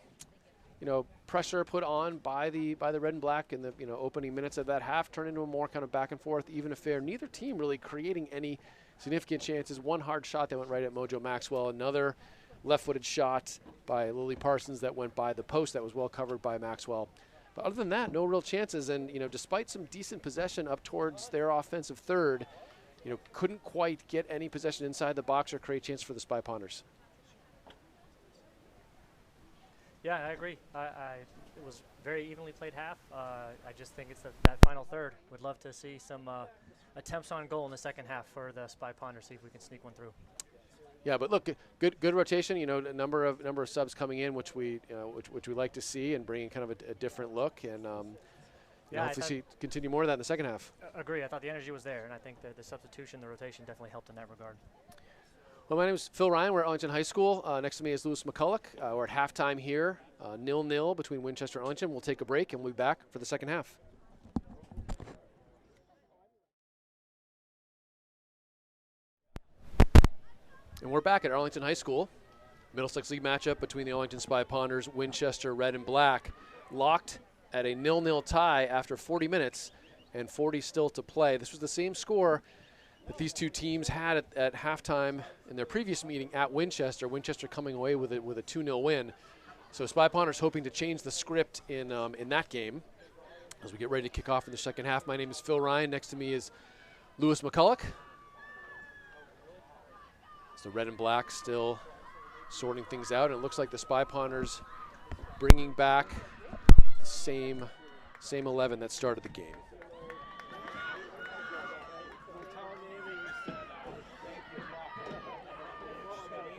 pressure put on by the red and black in the opening minutes of that half turned into a more kind of back and forth even affair. Neither team really creating any significant chances. One hard shot that went right at Mojo Maxwell. Another left-footed shot by Lily Parsons that went by the post that was well covered by Maxwell. But other than that, no real chances. And despite some decent possession up towards their offensive third, couldn't quite get any possession inside the box or create chance for the Spy Ponders. Yeah, I agree. It was very evenly played half. I just think it's that final third. Would love to see some attempts on goal in the second half for the Spy Ponders. See if we can sneak one through. Yeah, but look, good rotation. A number of subs coming in, which we like to see, and bringing kind of a different look, and hopefully continue more of that in the second half. Agree. I thought the energy was there, and I think that the substitution, the rotation, definitely helped in that regard. Well, my name is Phil Ryan. We're at Arlington High School. Next to me is Lewis McCulloch. We're at halftime here, 0-0 between Winchester and Arlington. We'll take a break, and we'll be back for the second half. And we're back at Arlington High School. Middlesex League matchup between the Arlington Spy Ponders, Winchester Red and Black, locked at a 0-0 tie after 40 minutes and 40 still to play. This was the same score that these two teams had at halftime in their previous meeting at Winchester. Winchester coming away with a 2-0 win. So Spy Ponders hoping to change the script in that game as we get ready to kick off in the second half. My name is Phil Ryan. Next to me is Lewis McCulloch. The Red and Black still sorting things out, and it looks like the Spy Ponders bringing back the same 11 that started the game.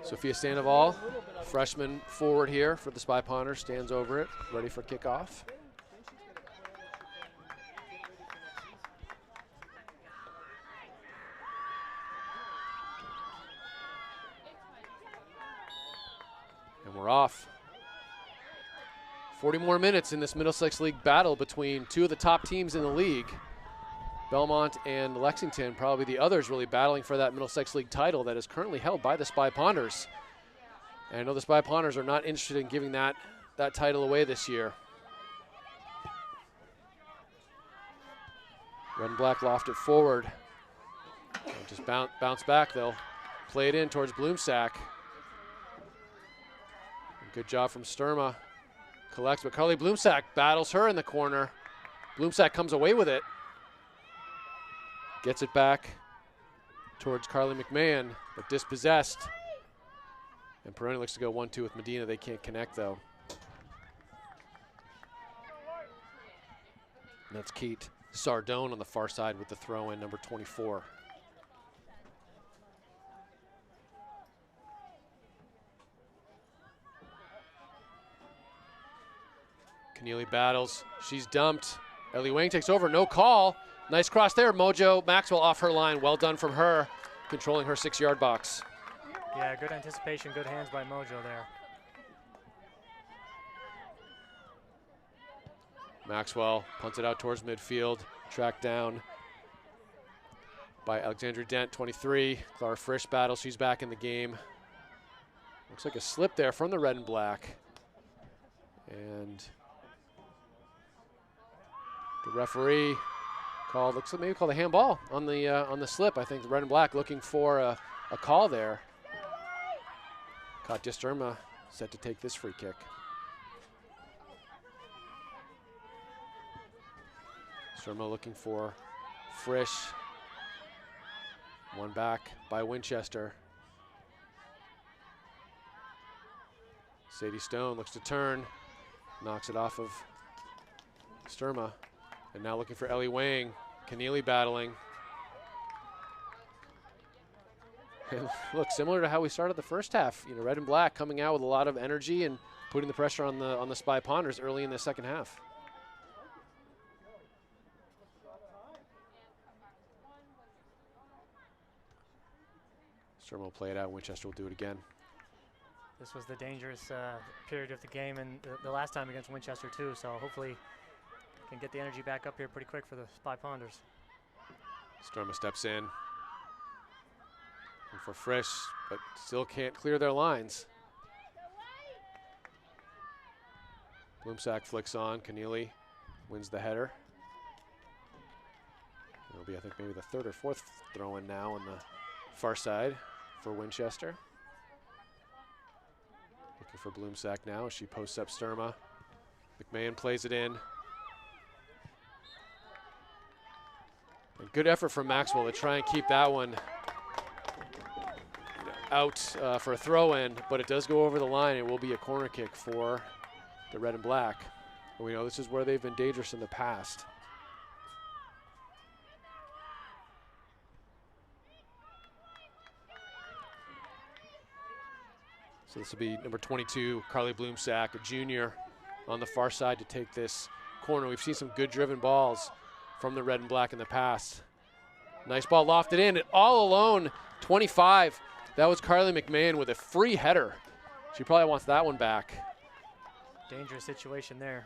Sophia Sandoval, freshman forward here for the Spy Ponders, stands over it, ready for kickoff. And we're off. 40 more minutes in this Middlesex League battle between two of the top teams in the league, Belmont and Lexington, probably the others really battling for that Middlesex League title that is currently held by the Spy Ponders. And I know the Spy Ponders are not interested in giving that title away this year. Red and Black loft it forward. And just bounce back, they'll play it in towards Bloomsack. Good job from Sturma. Collects, but Carly Bloomsack battles her in the corner. Bloomsack comes away with it. Gets it back towards Carly McMahon, but dispossessed. And Peroni looks to go 1-2 with Medina. They can't connect, though. And that's Keat Sardone on the far side with the throw-in, number 24. Keneally battles. She's dumped. Ellie Wang takes over. No call. Nice cross there. Mojo Maxwell off her line. Well done from her, controlling her 6-yard box. Yeah, good anticipation, good hands by Mojo there. Maxwell punts it out towards midfield. Tracked down by Alexandria Dent, 23. Clara Frisch battles. She's back in the game. Looks like a slip there from the Red and Black. And the referee looks like maybe called a handball on the slip. I think the Red and Black looking for a call there. Katja Sturma set to take this free kick. Sturma looking for Frisch. One back by Winchester. Sadie Stone looks to turn, knocks it off of Sturma. And now looking for Ellie Wang. Keneally battling. And look, similar to how we started the first half. Red and Black coming out with a lot of energy and putting the pressure on the Spy Ponders early in the second half. Sturma will play it out. Winchester will do it again. This was the dangerous period of the game, and the last time against Winchester too. So hopefully, can get the energy back up here pretty quick for the Spy Ponders. Sturma steps in. And for Frisch, but still can't clear their lines. Bloomsack flicks on. Keneally wins the header. It'll be, I think, maybe the third or fourth throw-in now on the far side for Winchester. Looking for Bloomsack now as she posts up Sturma. McMahon plays it in. And good effort from Maxwell to try and keep that one out for a throw-in, but it does go over the line. It will be a corner kick for the red and black. And we know this is where they've been dangerous in the past. So this will be number 22, Carly Bloomsack, a junior, on the far side to take this corner. We've seen some good driven balls from the red and black in the past. Nice ball lofted in, and all alone, 25. That was Carly McMahon with a free header. She probably wants that one back. Dangerous situation there.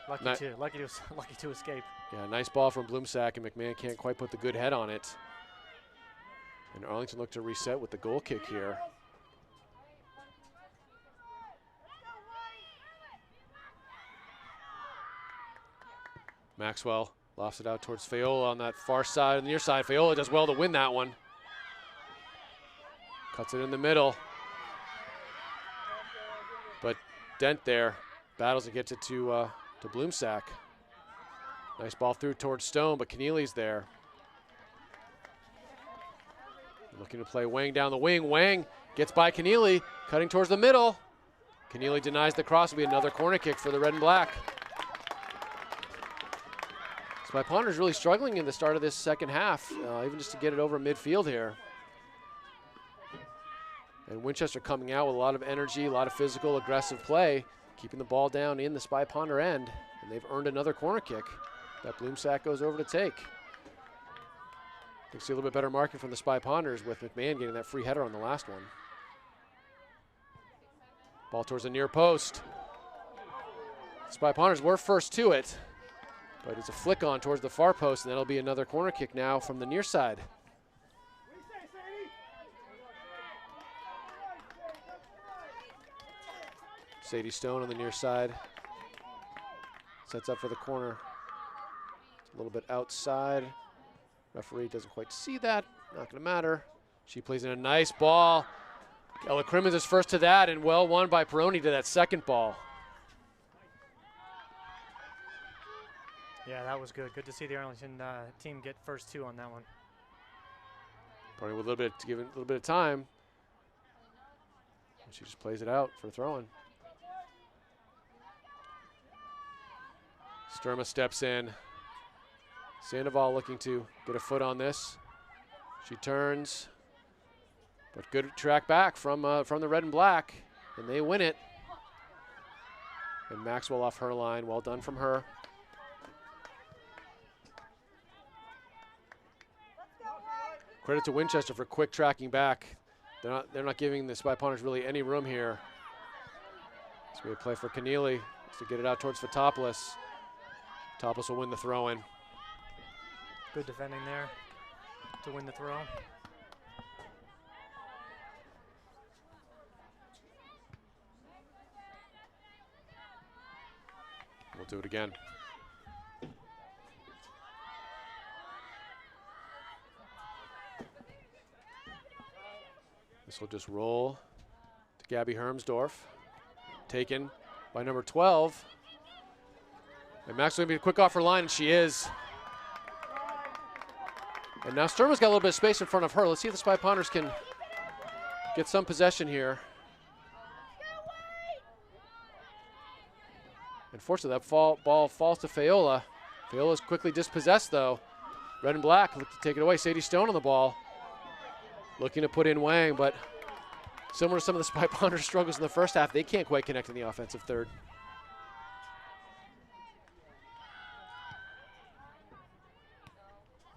lucky to escape. Yeah, nice ball from Bloomsack, and McMahon can't quite put the good head on it. And Arlington looked to reset with the goal kick here. Maxwell lofts it out towards Fayola on that far side, on the near side. Fayola does well to win that one. Cuts it in the middle. But Dent there battles and gets it to Bloomsack. Nice ball through towards Stone, but Keneally's there. Looking to play Wang down the wing. Wang gets by Keneally, cutting towards the middle. Keneally denies the cross. Will be another corner kick for the red and black. Spy Ponder's really struggling in the start of this second half, even just to get it over midfield here. And Winchester coming out with a lot of energy, a lot of physical, aggressive play, keeping the ball down in the Spy Ponder end, and they've earned another corner kick that Bloomsack goes over to take. You can see a little bit better marking from the Spy Ponders with McMahon getting that free header on the last one. Ball towards the near post. Spy Ponders were first to it, but it's a flick on towards the far post, and that'll be another corner kick now from the near side. Sadie Stone on the near side. Sets up for the corner. It's a little bit outside. Referee doesn't quite see that. Not going to matter. She plays in a nice ball. Ella Crimmins is first to that, and well won by Peroni to that second ball. Yeah, that was good. Good to see the Arlington team get first two on that one. Peroni with a little bit to give it a little bit of time. And she just plays it out for throwing. Sturma steps in. Sandoval looking to get a foot on this. She turns, but good track back from the red and black, and they win it. And Maxwell off her line, well done from her. Credit to Winchester for quick tracking back. They're not giving the Spy Ponders really any room here. So we play for Keneally to get it out towards Fotopoulos. Fotopoulos will win the throw-in. Good defending there to win the throw. We'll do it again. This will just roll to Gabby Hermsdorf. Taken by number 12. And Max going to be quick off her line, and she is. And now Sturma's got a little bit of space in front of her. Let's see if the Spy Ponders can get some possession here. Unfortunately, that ball falls to Fayola. Fayola's quickly dispossessed, though. Red and black look to take it away. Sadie Stone on the ball. Looking to put in Wang, but similar to some of the Spy Ponders' struggles in the first half, they can't quite connect in the offensive third.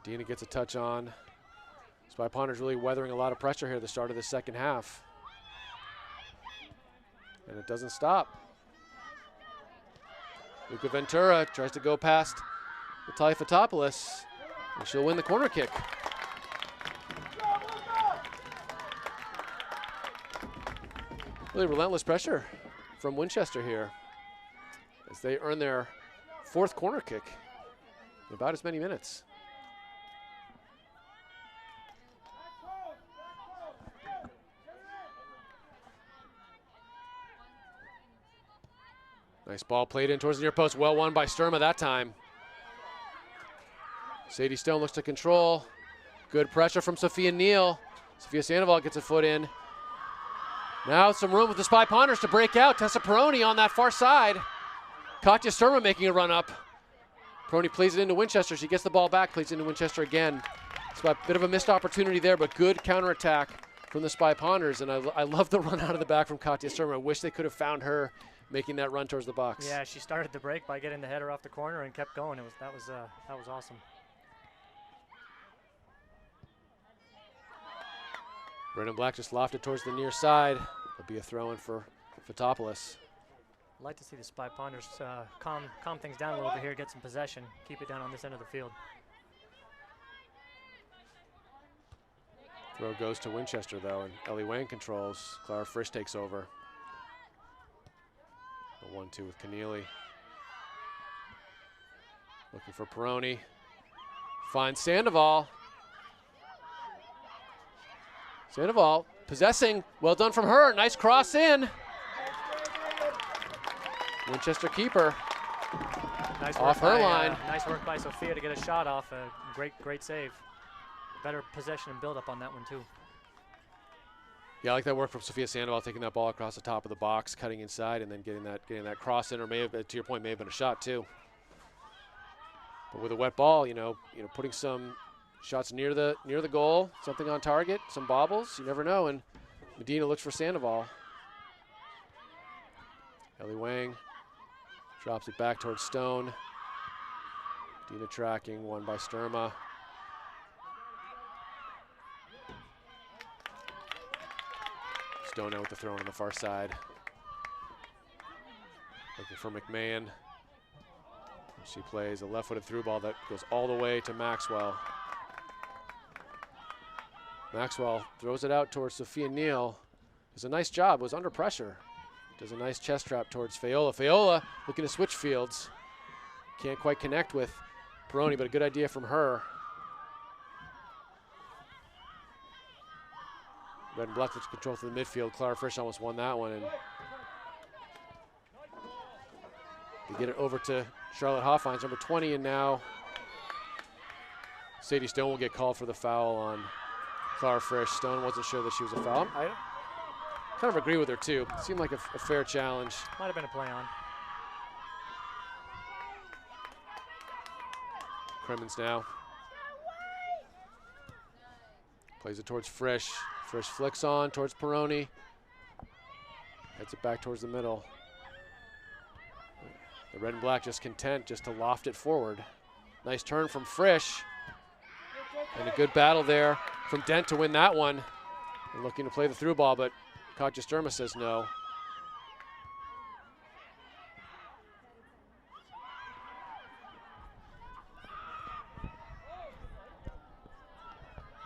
Dina gets a touch on. Spy Ponders really weathering a lot of pressure here at the start of the second half. And it doesn't stop. Luca Ventura tries to go past Natalia Fotopoulos, and she'll win the corner kick. Really relentless pressure from Winchester here as they earn their fourth corner kick in about as many minutes. Nice ball played in towards the near post. Well won by Sturma that time. Sadie Stone looks to control. Good pressure from Sophia Neal. Sophia Sandoval gets a foot in. Now some room with the Spy Ponders to break out. Tessa Peroni on that far side. Katya Sturma making a run up. Peroni plays it into Winchester. She gets the ball back, plays it into Winchester again. It's a bit of a missed opportunity there, but good counterattack from the Spy Ponders. And I love the run out of the back from Katya Sturma. I wish they could have found her making that run towards the box. Yeah, she started the break by getting the header off the corner and kept going. That was awesome. Brennan Black just lofted towards the near side. It'll be a throw-in for Fotopoulos. I'd like to see the Spy Ponders calm things down a little bit here, get some possession, keep it down on this end of the field. Throw goes to Winchester, though, and Ellie Wang controls. Clara Frisch takes over. A 1-2 with Keneally. Looking for Peroni. Finds Sandoval. Sandoval possessing. Well done from her. Nice cross in. Winchester keeper. Nice off her line. Nice work by Sophia to get a shot off. A great save. Better possession and build up on that one too. Yeah, I like that work from Sophia Sandoval, taking that ball across the top of the box, cutting inside, and then getting that cross in, or may have, to your point, may have been a shot too. But with a wet ball, putting some shots near the goal, something on target, some bobbles, you never know. And Medina looks for Sandoval. Ellie Wang drops it back towards Stone. Medina tracking, won by Sturma. Stone out with the throw on the far side. Looking for McMahon. She plays a left-footed through ball that goes all the way to Maxwell. Maxwell throws it out towards Sophia Neal. Does a nice job, was under pressure. Does a nice chest trap towards Fayola. Fayola looking to switch fields. Can't quite connect with Peroni, but a good idea from her. Red and Black looks control to the midfield. Clara Frisch almost won that one. And they get it over to Charlotte Hoffines, number 20, and now Sadie Stone will get called for the foul on Clara Frisch. Stone wasn't sure that she was a foul. I kind of agree with her too. It seemed like a fair challenge. Might have been a play on. Crimmins now. Plays it towards Frisch. Frisch flicks on towards Peroni. Heads it back towards the middle. The red and black just content just to loft it forward. Nice turn from Frisch. And a good battle there from Dent to win that one. And looking to play the through ball, but Katja Sturma says no.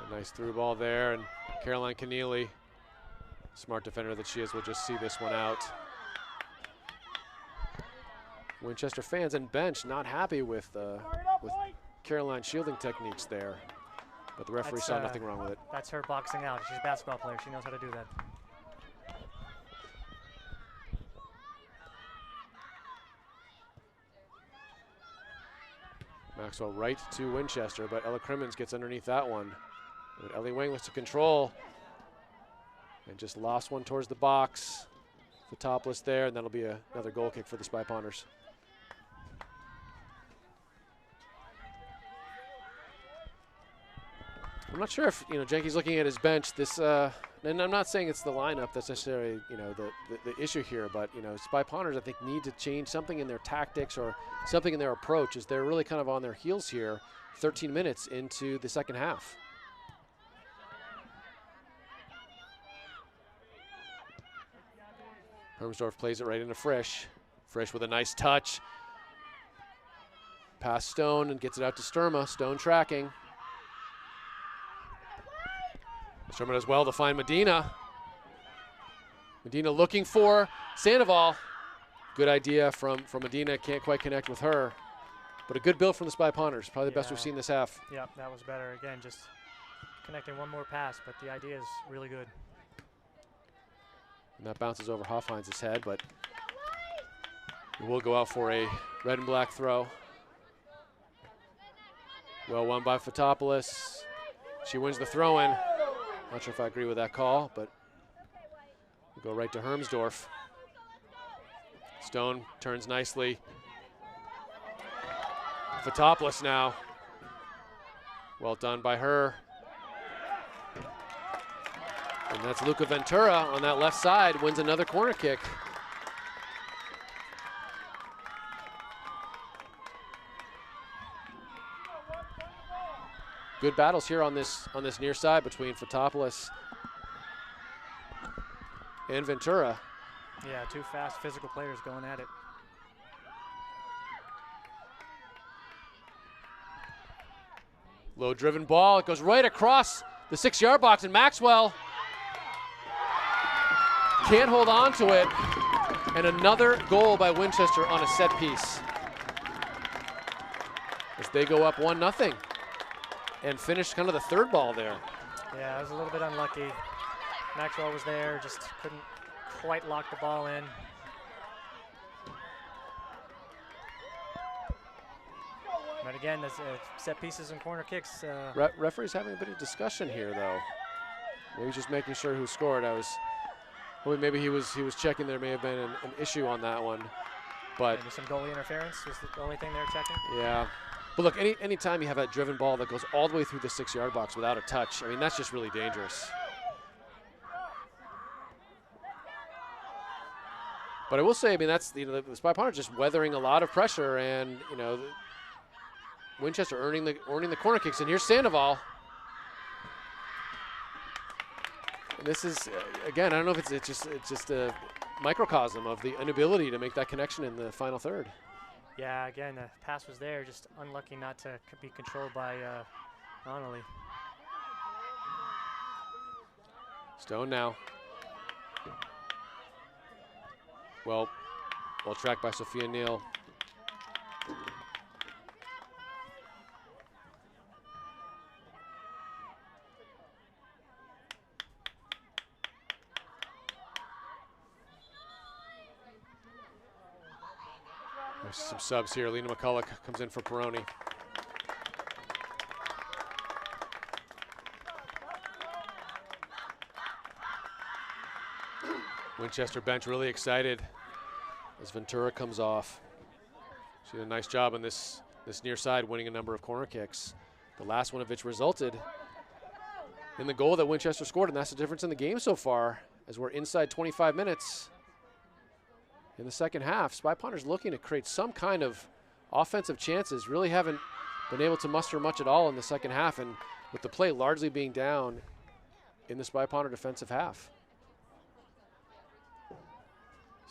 A nice through ball there, and Caroline Keneally, smart defender that she is, will just see this one out. Winchester fans and bench not happy with Caroline's shielding techniques there, but the referee saw nothing wrong with it. That's her boxing out. She's a basketball player. She knows how to do that. Maxwell right to Winchester, but Ella Crimmins gets underneath that one. But Ellie Wang looks to control and just lost one towards the box. The topless there, and that'll be another goal kick for the Spy Ponders. I'm not sure if Jenke's looking at his bench. This, and I'm not saying it's the lineup that's necessarily the issue here, but Spy Ponders I think need to change something in their tactics or something in their approach, as they're really kind of on their heels here. 13 minutes into the second half. Hermsdorf plays it right into Frisch. Frisch with a nice touch. Past Stone and gets it out to Sturma. Stone tracking. Sturma does well to find Medina. Medina looking for Sandoval. Good idea from Medina. Can't quite connect with her. But a good build from the Spy Ponders. Probably the best we've seen this half. Yep, that was better. Again, just connecting one more pass, but the idea is really good. And that bounces over Hoffheinz's head, but it will go out for a red and black throw. Well won by Fotopoulos. She wins the throw-in. Not sure if I agree with that call, but we'll go right to Hermsdorf. Stone turns nicely. Fotopoulos now. Well done by her. And that's Luca Ventura on that left side, wins another corner kick. Good battles here on this near side between Fotopoulos and Ventura. Yeah, two fast physical players going at it. Low driven ball, it goes right across the 6-yard box, and Maxwell can't hold on to it. And another goal by Winchester on a set piece, as they go up 1-0 and finish kind of the third ball there. Yeah, it was a little bit unlucky. Maxwell was there, just couldn't quite lock the ball in. But again, there's set pieces and corner kicks. Referee's having a bit of discussion here, though. Maybe just making sure who scored. Maybe he was checking. There may have been an issue on that one, but maybe some goalie interference was the only thing they're checking. Yeah, but look, any time you have that driven ball that goes all the way through the 6-yard box without a touch, I mean, that's just really dangerous. But I will say, I mean, that's the Spy Ponder just weathering a lot of pressure, and Winchester earning the corner kicks. And here's Sandoval. And this is again, I don't know if it's just a microcosm of the inability to make that connection in the final third. Yeah, again, the pass was there, just unlucky not to be controlled by Donnelly. Stone now. Well tracked by Sophia Neal. There's some subs here. Lena McCulloch comes in for Peroni. Winchester bench really excited as Ventura comes off. She did a nice job on this near side, winning a number of corner kicks. The last one of which resulted in the goal that Winchester scored, and that's the difference in the game so far, as we're inside 25 minutes in the second half. Spy Ponder's looking to create some kind of offensive chances. Really haven't been able to muster much at all in the second half, and with the play largely being down in the Spy Ponder defensive half.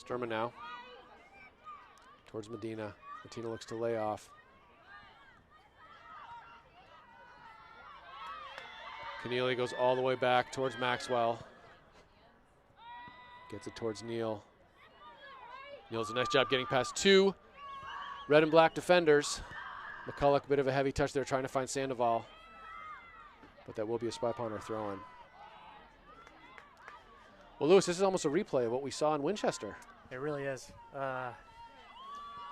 Sturman now towards Medina. Medina looks to lay off. Keneally goes all the way back towards Maxwell. Gets it towards Neal. Neal's a nice job getting past two red and black defenders. McCulloch, a bit of a heavy touch there, trying to find Sandoval. But that will be a Spy Ponder throw-in. Well, Lewis, this is almost a replay of what we saw in Winchester. It really is.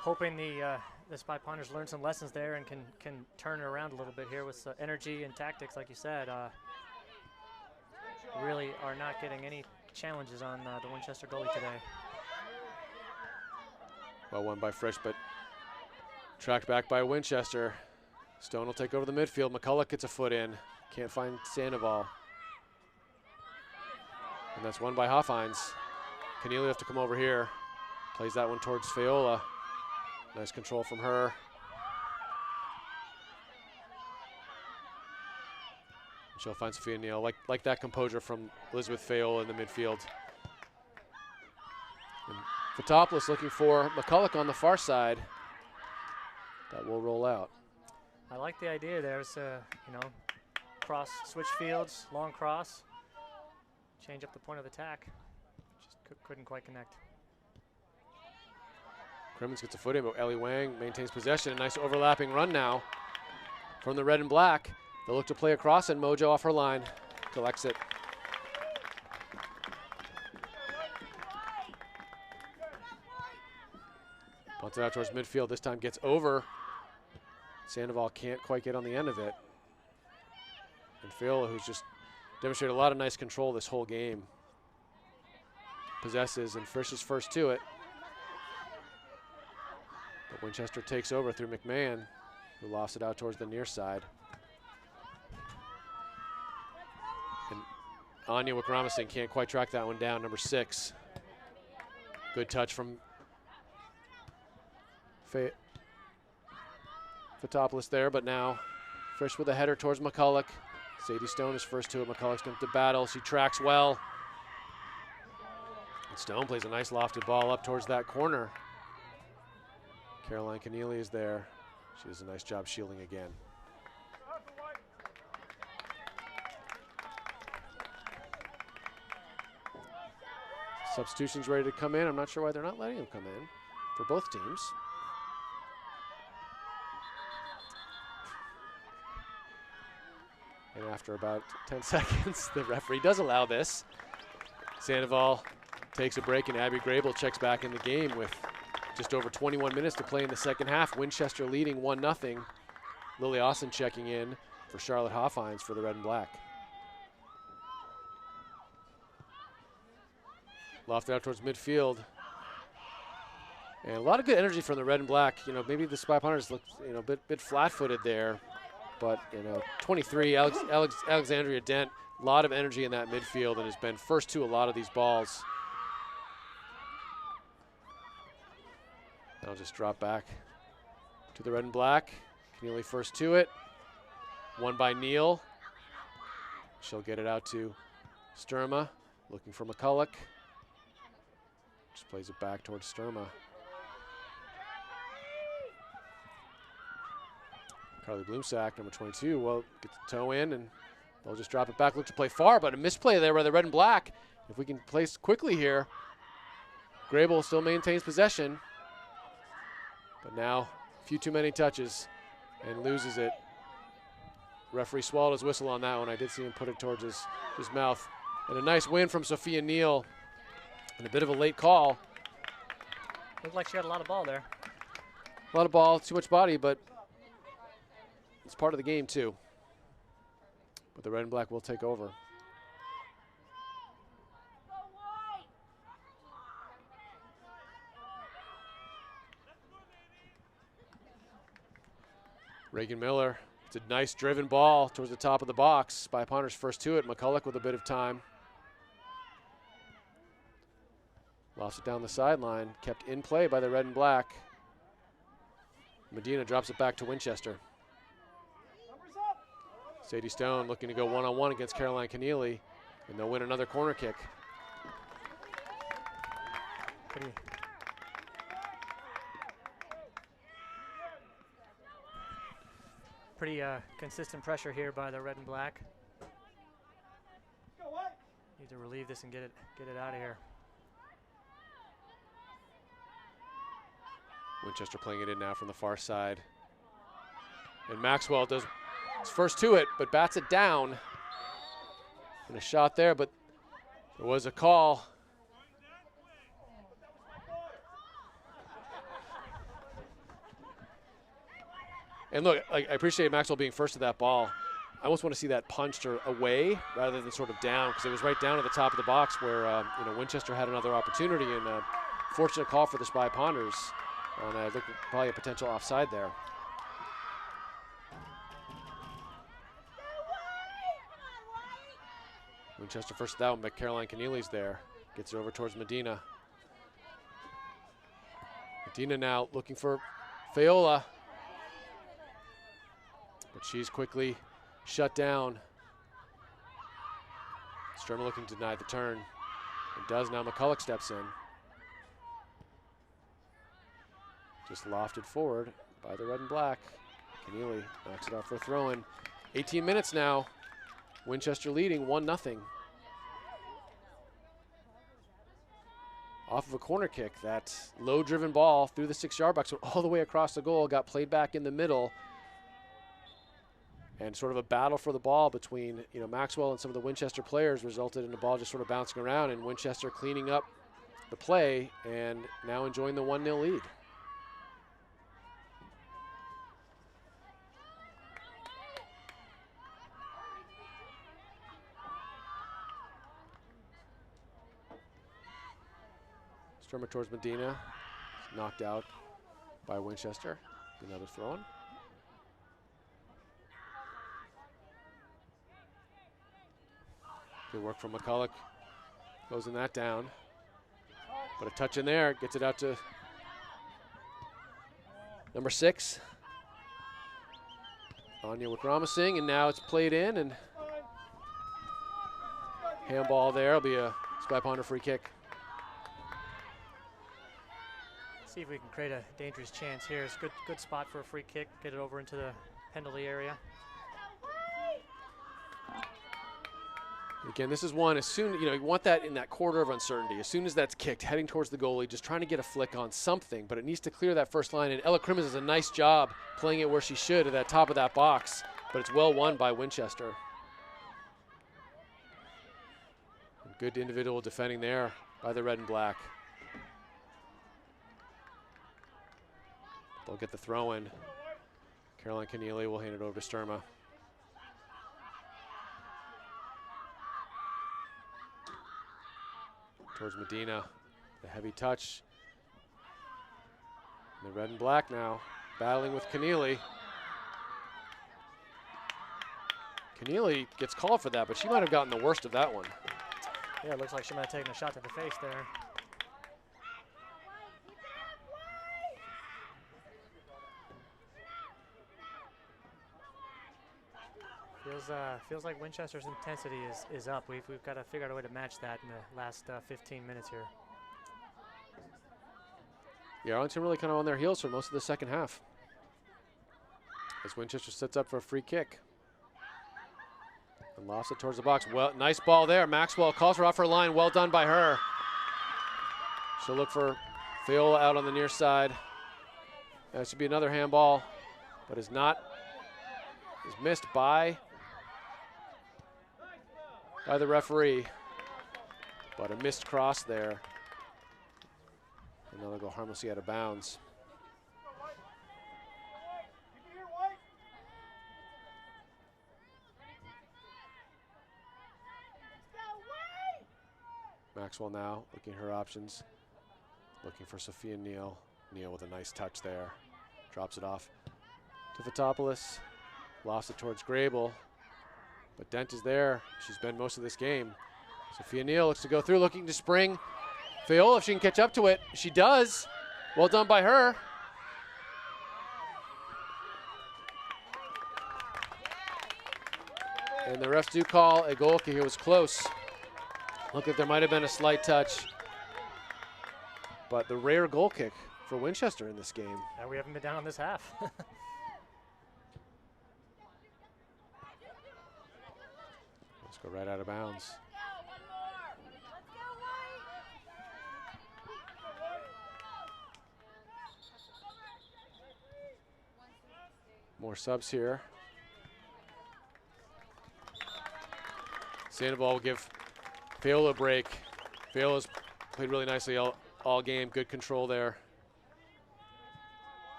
Hoping the Spy Ponders learn some lessons there and can turn it around a little bit here with energy and tactics, like you said. Really are not getting any challenges on the Winchester goalie today. Well won by Frisch, but tracked back by Winchester. Stone will take over the midfield. McCulloch gets a foot in. Can't find Sandoval. And that's won by Hoffines. Keneally have to come over here. Plays that one towards Faola. Nice control from her. And she'll find Sophia Neal. Like that composure from Elizabeth Faola in the midfield. And Fotopoulos looking for McCulloch on the far side. That will roll out. I like the idea there. It's cross, switch fields, long cross. Change up the point of attack. Just couldn't quite connect. Crimmins gets a foot in, but Ellie Wang maintains possession. A nice overlapping run now from the red and black. They'll look to play across, and Mojo off her line collects it. Punts it out towards midfield. This time gets over Sandoval can't quite get on the end of it. And Fiola, who's just demonstrated a lot of nice control this whole game, possesses, and Frisch is first to it. But Winchester takes over through McMahon, who lofts it out towards the near side. And Anya Wikramasinghe can't quite track that one down, number 6. Good touch from Fotopoulos there, but now Frisch with a header towards McCulloch. Sadie Stone is first to it. McCulloch's going to battle. She tracks well. And Stone plays a nice lofted ball up towards that corner. Caroline Keneally is there. She does a nice job shielding again. Substitutions ready to come in. I'm not sure why they're not letting them come in for both teams. And after about 10 seconds, the referee does allow this. Sandoval takes a break, and Abby Grable checks back in the game with just over 21 minutes to play in the second half. Winchester leading 1-0. Lily Austin checking in for Charlotte Hoffines for the Red and Black. Lofted out towards midfield. And a lot of good energy from the Red and Black. You know, maybe the Spy Pounders look, a bit flat-footed there. But, 23, Alexandria Dent, a lot of energy in that midfield and has been first to a lot of these balls. I'll just drop back to the Red and Black. Keneally first to it. Won by Neal. She'll get it out to Sturma, looking for McCulloch. Just plays it back towards Sturma. Carly Bloomsack, number 22, well, gets the toe in, and they'll just drop it back. Look to play far, but a misplay there by the Red and Black. If we can place quickly here, Grable still maintains possession. But now, a few too many touches and loses it. Referee swallowed his whistle on that one. I did see him put it towards his mouth. And a nice win from Sophia Neal. And a bit of a late call. Looked like she had a lot of ball there. A lot of ball, too much body, but it's part of the game too. But the Red and Black will take over. Reagan Miller, it's a nice driven ball towards the top of the box. Spy Pounders first to it. McCulloch with a bit of time. Lost it down the sideline, kept in play by the Red and Black. Medina drops it back to Winchester. Sadie Stone looking to go one-on-one against Caroline Keneally, and they'll win another corner kick. Pretty consistent pressure here by the Red and Black. Need to relieve this and get it out of here. Winchester playing it in now from the far side. And Maxwell does his first to it, but bats it down. And a shot there, but there was a call. And look, I appreciate Maxwell being first to that ball. I almost want to see that punched or away rather than sort of down, because it was right down at the top of the box where Winchester had another opportunity, and a fortunate call for the Spy Pounders. And I think probably a potential offside there. Winchester first down, but Caroline Keneally's there. Gets it over towards Medina. Medina now looking for Fiola. But she's quickly shut down. Sturma looking to deny the turn. It does now. McCulloch steps in. Just lofted forward by the Red and Black. Keneally knocks it out for a throw-in. 18 minutes now. Winchester leading 1-0. Off of a corner kick, that low-driven ball through the 6-yard box, all the way across the goal, got played back in the middle. And sort of a battle for the ball between Maxwell and some of the Winchester players resulted in the ball just sort of bouncing around, and Winchester cleaning up the play and now enjoying the 1-0 lead. Sturma towards Medina. Knocked out by Winchester. Another throw-in. Good work from McCulloch. Closing that down. But a touch in there. Gets it out to number 6. Anya with Ramasingh, and now it's played in, and handball there. It'll be a Spy Ponder free kick. See if we can create a dangerous chance here. It's a good spot for a free kick. Get it over into the penalty area. Again, this is one, as soon, you want that in that quarter of uncertainty. As soon as that's kicked, heading towards the goalie, just trying to get a flick on something, but it needs to clear that first line. And Ella Crimmins does a nice job playing it where she should at that top of that box, but it's well won by Winchester. Good individual defending there by the red and black. They'll get the throw in. Caroline Keneally will hand it over to Sturma. Towards Medina, the heavy touch. The red and black now, battling with Keneally. Keneally gets called for that, but she might have gotten the worst of that one. Yeah, it looks like she might have taken a shot to the face there. Feels like Winchester's intensity is up. We've got to figure out a way to match that in the last 15 minutes here. Yeah, Arlington really kind of on their heels for most of the second half. As Winchester sets up for a free kick. And lost it towards the box. Well, nice ball there. Maxwell calls her off her line. Well done by her. She'll look for Fiola out on the near side. That should be another handball, but is missed by the referee. But a missed cross there. Another go harmlessly out of bounds. Maxwell now looking at her options. Looking for Sophia Neal. Neal with a nice touch there. Drops it off to Fotopoulos. Lost it towards Grable. But Dent is there. She's been most of this game. Sophia Neal looks to go through, looking to spring. Fiola, if she can catch up to it. She does. Well done by her. And the refs do call a goal kick. It was close. Look, if there might have been a slight touch. But the rare goal kick for Winchester in this game. Yeah, we haven't been down on this half. Let's go right out of bounds. More subs here. Sandoval will give Fiola a break. Fiola's played really nicely all game. Good control there.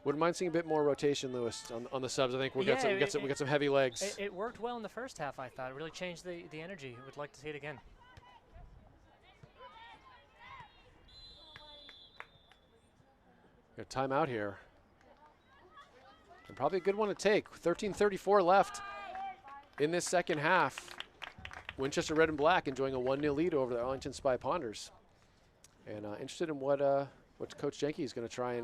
Wouldn't mind seeing a bit more rotation, Lewis, on the subs. I think we got some heavy legs. It worked well in the first half, I thought. It really changed the energy. Would like to see it again. Got a timeout here. And probably a good one to take. 13:34 left in this second half. Winchester Red and Black enjoying a 1-0 lead over the Arlington Spy Ponders. And interested in what Coach Jenke is going to try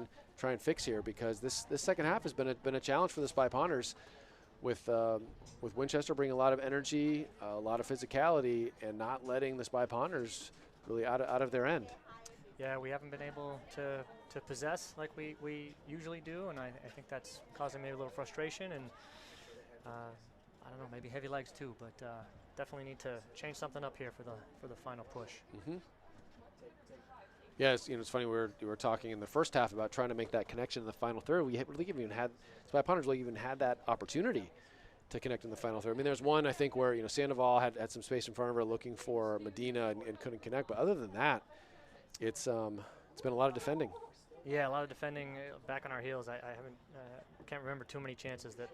and fix here, because this second half has been a challenge for the Spy Ponders, with Winchester bringing a lot of energy, a lot of physicality, and not letting the Spy Ponders really out of their end. Yeah, we haven't been able to possess like we usually do, and I think that's causing maybe a little frustration, and I don't know, maybe heavy legs too, but definitely need to change something up here for the final push. Mm-hmm. Yeah, it's funny, we were talking in the first half about trying to make that connection in the final third. Spy Ponders really even had that opportunity to connect in the final third. I mean, there's one, I think, where Sandoval had some space in front of her looking for Medina and couldn't connect, but other than that, it's been a lot of defending. Yeah, a lot of defending back on our heels. I can't remember too many chances that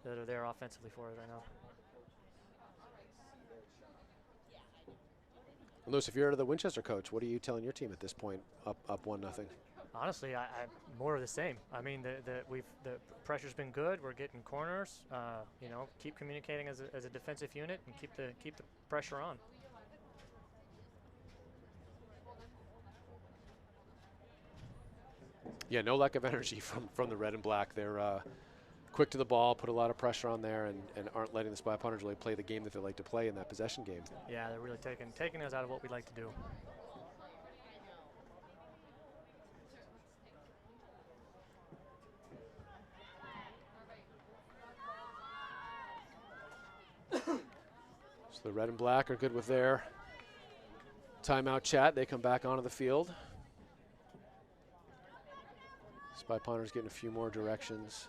are there offensively for us right now. Lewis, if you're the Winchester coach, what are you telling your team at this point, up 1-0? Honestly, I more of the same. I mean, the pressure's been good. We're getting corners. You know, keep communicating as a defensive unit and keep the pressure on. Yeah, no lack of energy from the red and black. They're quick to the ball, put a lot of pressure on there, and aren't letting the Spy Punters really play the game that they like to play in that possession game. Yeah, they're really taking us out of what we like to do. So the red and black are good with their timeout chat. They come back onto the field. Spy Punters getting a few more directions.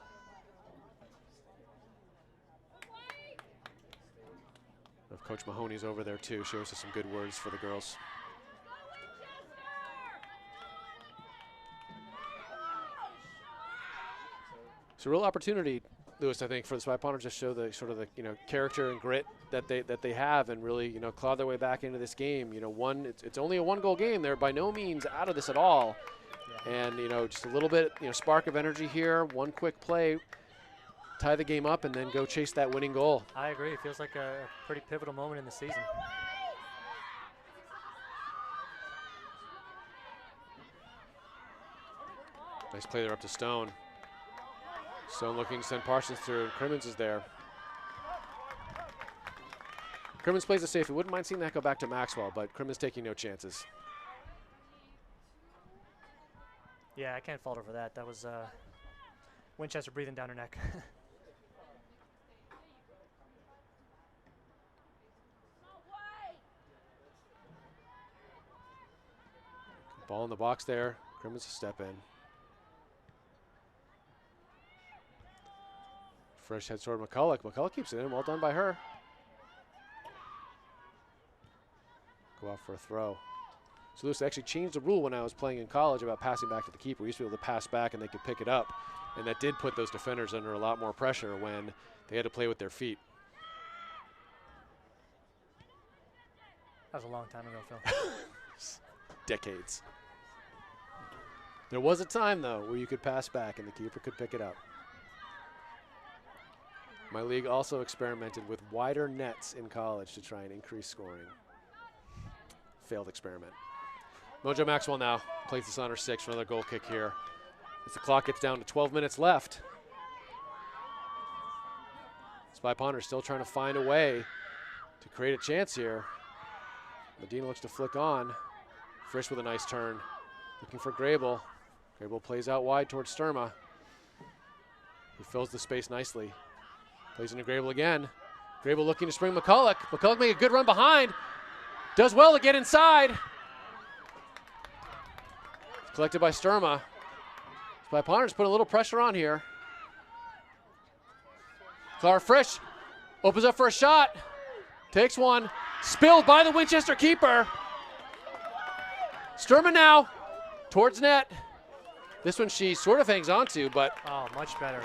If Coach Mahoney's over there too, shows us some good words for the girls. It's a real opportunity, Lewis, I think, for the Spy Punters to show the sort of the character and grit that they have, and really claw their way back into this game. It's only a 1-goal game. They're by no means out of this at all, and just a little bit spark of energy here. One quick play, tie the game up, and then go chase that winning goal. I agree. It feels like a pretty pivotal moment in the season. Nice play there up to Stone. Stone looking to send Parsons through, and Crimmins is there. Crimmins plays it safe. We wouldn't mind seeing that go back to Maxwell, but Crimmins taking no chances. Yeah, I can't fault her for that. That was Winchester breathing down her neck. Ball in the box there. Crimmins a step in. Fresh heads toward McCulloch. McCulloch keeps it in. Well done by her. Go out for a throw. So Lewis, they actually changed the rule when I was playing in college about passing back to the keeper. We used to be able to pass back and they could pick it up. And that did put those defenders under a lot more pressure when they had to play with their feet. That was a long time ago, Phil. Decades. There was a time, though, where you could pass back and the keeper could pick it up. My league also experimented with wider nets in college to try and increase scoring. Failed experiment. Mojo Maxwell now plays this on her 6 for another goal kick here. As the clock gets down to 12 minutes left. Spy Punters still trying to find a way to create a chance here. Medina looks to flick on. Frisch with a nice turn. Looking for Grable. Grable plays out wide towards Sturma. He fills the space nicely. Plays into Grable again. Grable looking to spring McCulloch. McCulloch make a good run behind. Does well to get inside. It's collected by Sturma. Spy Punters put a little pressure on here. Clara Frisch opens up for a shot. Takes one. Spilled by the Winchester keeper. Sturma now towards net. This one she sort of hangs on to, but Oh, much better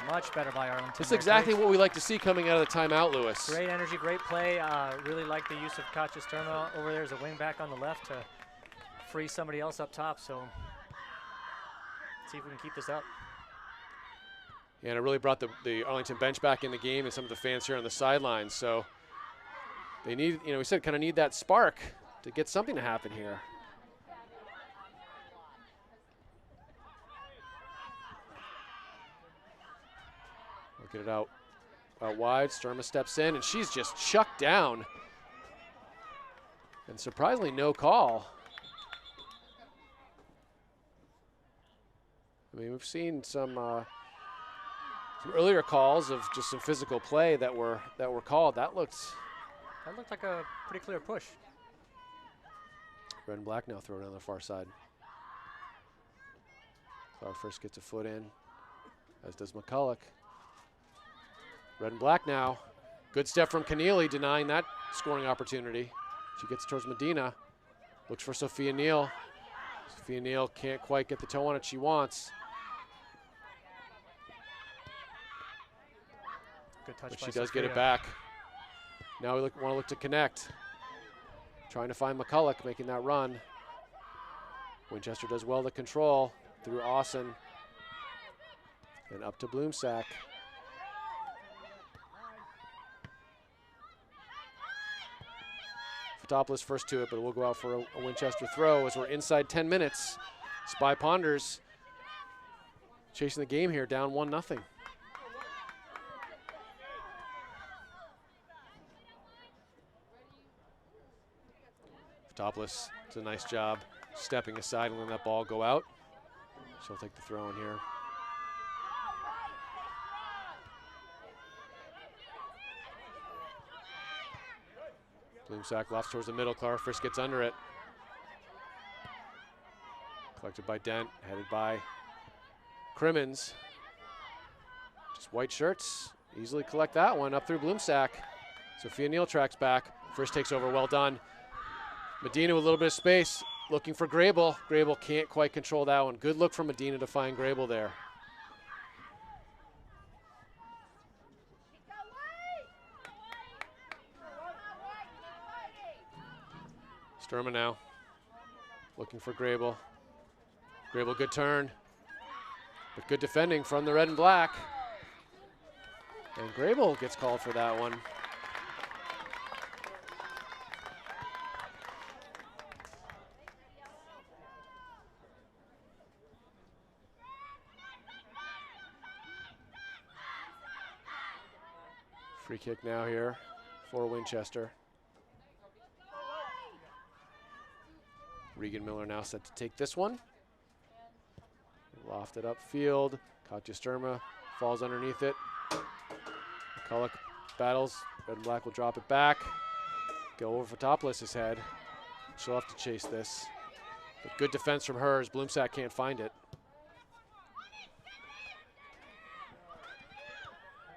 by Arlington. this is exactly what we like to see coming out of the timeout, Lewis. Great energy, great play. Really like the use of Katja Sturma over there as a wing back on the left to free somebody else up top. So let's see if we can keep this up. Yeah, and it really brought the Arlington bench back in the game and some of the fans here on the sidelines. So they need, we said kind of need that spark to get something to happen here. Get it out wide. Sturma steps in, and she's just chucked down. And surprisingly, no call. I mean, we've seen some earlier calls of just some physical play that were called. That looked like a pretty clear push. Red and black now throw it on the far side. Clara first gets a foot in, as does McCulloch. Red and black now. Good step from Keneally, denying that scoring opportunity. She gets towards Medina. Looks for Sophia Neal. Sophia Neal can't quite get the toe on it she wants. Good touch But by she does Sophia. get it back. Now we want to look to connect. trying to find McCulloch, making that run. Winchester does well to control through Austin. And up to Bloomsack. Fotopoulos first to it, but we'll go out for a Winchester throw as we're inside 10 minutes. Spy Ponders chasing the game here, down 1-0. Fotopoulos does a nice job stepping aside and letting that ball go out. She'll take the throw in here. Bloomsack lofts towards the middle. Clara Frisch gets under it. Collected by Dent, headed by Crimmins. Just white shirts. Easily collect that one up through Bloomsack. Sophia Neal tracks back. Frisch takes over, well done. Medina with a little bit of space, looking for Grable. Grable can't quite control that one. Good look from Medina to find Grable there. Sturma now, looking for Grable. Grable, good turn, but good defending from the red and black. And Grable gets called for that one. Free kick now here for Winchester. Regan Miller now set to take this one. Lofted upfield. Katja Sturma falls underneath it. McCulloch battles. Red and black will drop it back. Go over Fotopoulos' head. She'll have to chase this. But good defense from her as Bloomsack can't find it.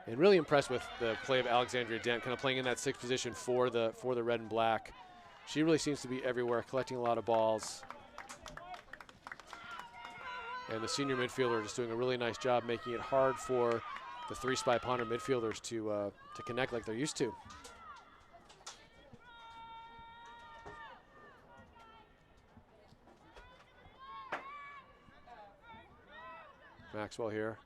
And really impressed with the play of Alexandria Dent, kind of playing in that sixth position for the red and black. She really seems to be everywhere, collecting a lot of balls. And the senior midfielder just doing a really nice job making it hard for the three Spy Ponder midfielders to connect like they're used to. Maxwell here.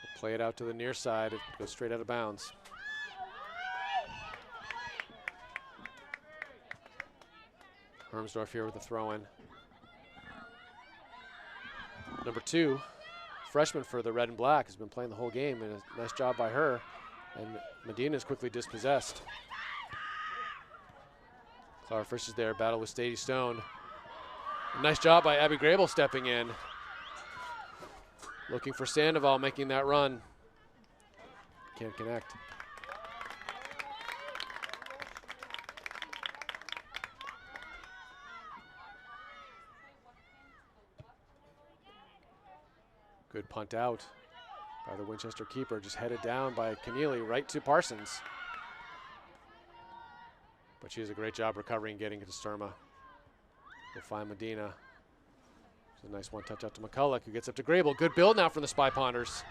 We'll play it out to the near side. It goes straight out of bounds. Hermsdorf here with the throw-in. Number 2, freshman for the red and black, has been playing the whole game, and a nice job by her. And Medina is quickly dispossessed. Clara Frisch is there, battle with Stady Stone. A nice job by Abby Grable stepping in. Looking for Sandoval making that run. Can't connect. Good punt out by the Winchester keeper, just headed down by Keneally right to Parsons. But she does a great job recovering and getting it to Sturma. We'll find Medina. It's a nice one touch out to McCulloch, who gets up to Grable. Good build now from the Spy Ponders.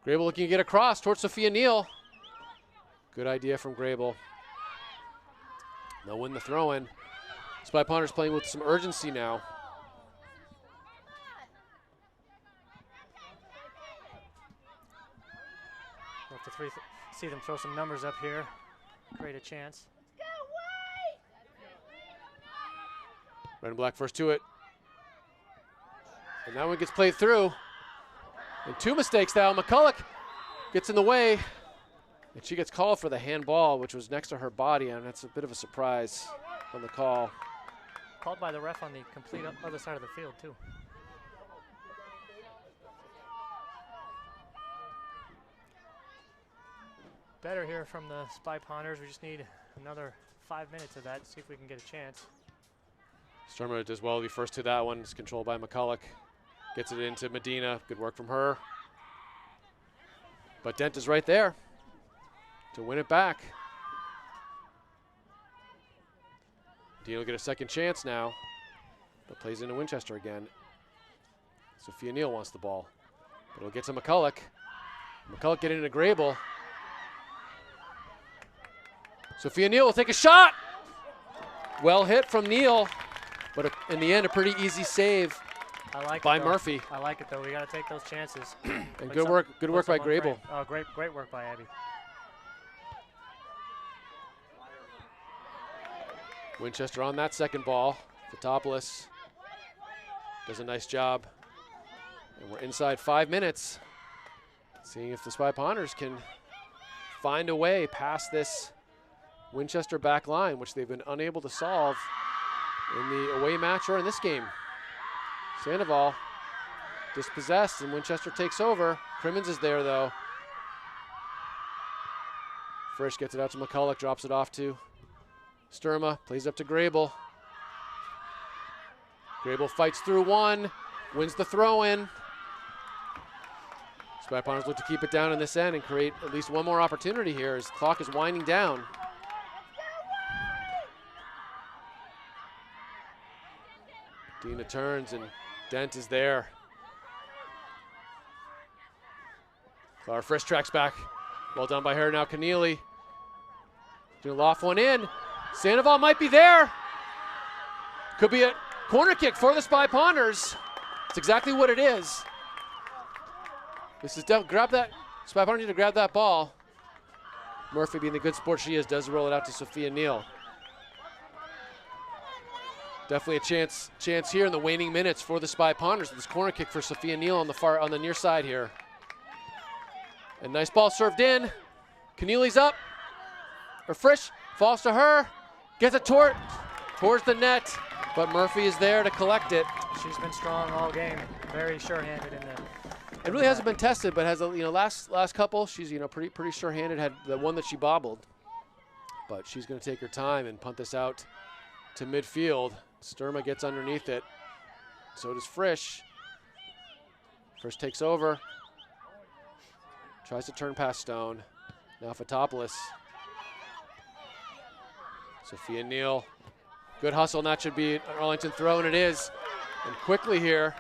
Grable looking to get across towards Sophia Neal. Good idea from Grable. They'll win the throw-in. Spy Ponders playing with some urgency now. We'll have to see them throw some numbers up here. Create a chance. Red and black first to it. And that one gets played through. And 2 mistakes now. McCulloch gets in the way. And she gets called for the handball, which was next to her body, and that's a bit of a surprise on the call. Called by the ref on the complete other side of the field, too. Better here from the Spy Ponders. We just need another 5 minutes of that, see if we can get a chance. Sturma does well to be first to that one. It's controlled by McCulloch. Gets it into Medina. Good work from her. But Dent is right there to win it back. Medina will get a second chance now, but plays into Winchester again. Sophia Neal wants the ball, but it'll get to McCulloch. McCulloch getting into Grable. Sophia Neal will take a shot. Well hit from Neal, but in the end, a pretty easy save by Murphy. I like it, though. We got to take those chances. And good work by Grable. Oh, great work by Abby. Winchester on that second ball. Fotopoulos does a nice job. And we're inside 5 minutes. Seeing if the Spy Ponders can find a way past this Winchester back line, which they've been unable to solve in the away match or in this game. Sandoval dispossessed and Winchester takes over. Crimmins is there though. Frisch gets it out to McCulloch, drops it off to Sturma, plays up to Grable. Grable fights through one, wins the throw-in. Spy Ponders look to keep it down in this end and create at least one more opportunity here as clock is winding down. Dina turns and Dent is there. Clara Frisch tracks back. Well done by her now, Keneally. Gonna loft one in. Sandoval might be there. Could be a corner kick for the Spy Ponders. It's exactly what it is. This is grab that. Spy Ponders need to grab that ball. Murphy, being the good sport she is, does roll it out to Sophia Neal. Definitely a chance here in the waning minutes for the Spy Ponders. This corner kick for Sophia Neal on the near side here. And nice ball served in. Keneally's up. Or Frisch falls to her. Gets it towards the net, but Murphy is there to collect it. She's been strong all game. Very sure-handed in the. It really hasn't been tested, but has a last couple. She's pretty sure-handed. Had the one that she bobbled, but she's going to take her time and punt this out to midfield. Sturma gets underneath it. So does Frisch. Frisch takes over. Tries to turn past Stone. Now Fotopoulos. Sophia Neal. Good hustle, and that should be an Arlington throw, and it is. And quickly here.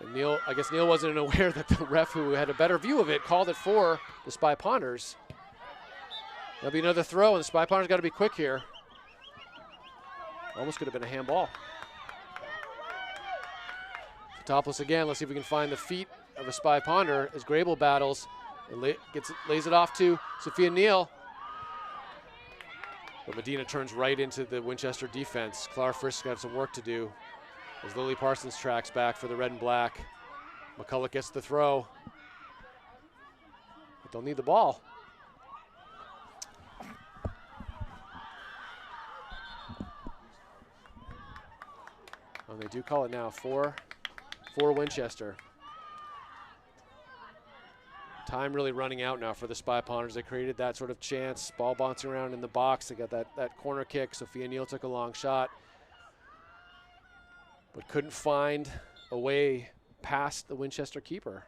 And I guess Neal wasn't aware that the ref, who had a better view of it, called it for the Spy Ponders. There'll be another throw, and the Spy Ponders got to be quick here. Almost could have been a handball. Fotopoulos again. Let's see if we can find the feet of a Spy Ponder as Grable battles and lays it off to Sophia Neal. But Medina turns right into the Winchester defense. Clara Frisch got some work to do as Lily Parsons tracks back for the red and black. McCulloch gets the throw, but they'll need the ball. Oh, they do call it now for Winchester. Time really running out now for the Spy Ponders. They created that sort of chance, ball bouncing around in the box. They got that corner kick. Sophia Neal took a long shot, but couldn't find a way past the Winchester keeper.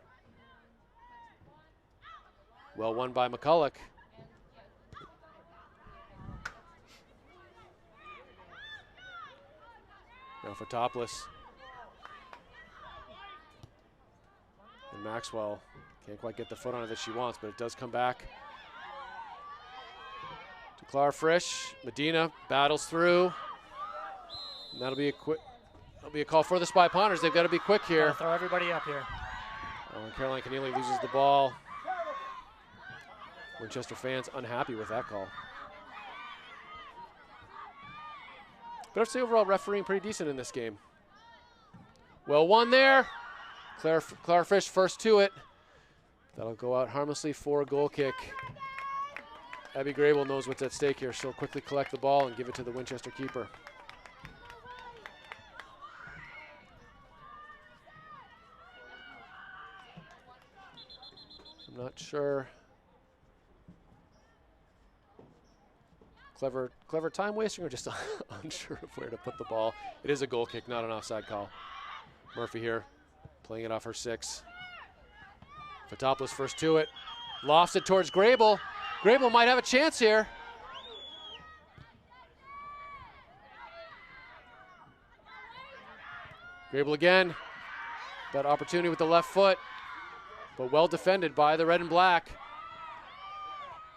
Well won by McCulloch. Now Fotopoulos. And Maxwell can't quite get the foot on it that she wants, but it does come back to Clara Frisch. Medina battles through. And that'll be a call for the Spy Ponders. They've got to be quick here. Throw everybody up here. Oh, and Caroline Keneally loses the ball. Winchester fans unhappy with that call. But I'd say overall refereeing pretty decent in this game. Well won there. Clara Frisch first to it. That'll go out harmlessly for a goal kick. Abby Grable knows what's at stake here. She'll quickly collect the ball and give it to the Winchester keeper. I'm not sure. Clever time wasting or just unsure of where to put the ball. It is a goal kick, not an offside call. Murphy here, playing it off her 6. Fotopoulos first to it. Lofts it towards Grable. Grable might have a chance here. Grable again. That opportunity with the left foot. but well defended by the red and black.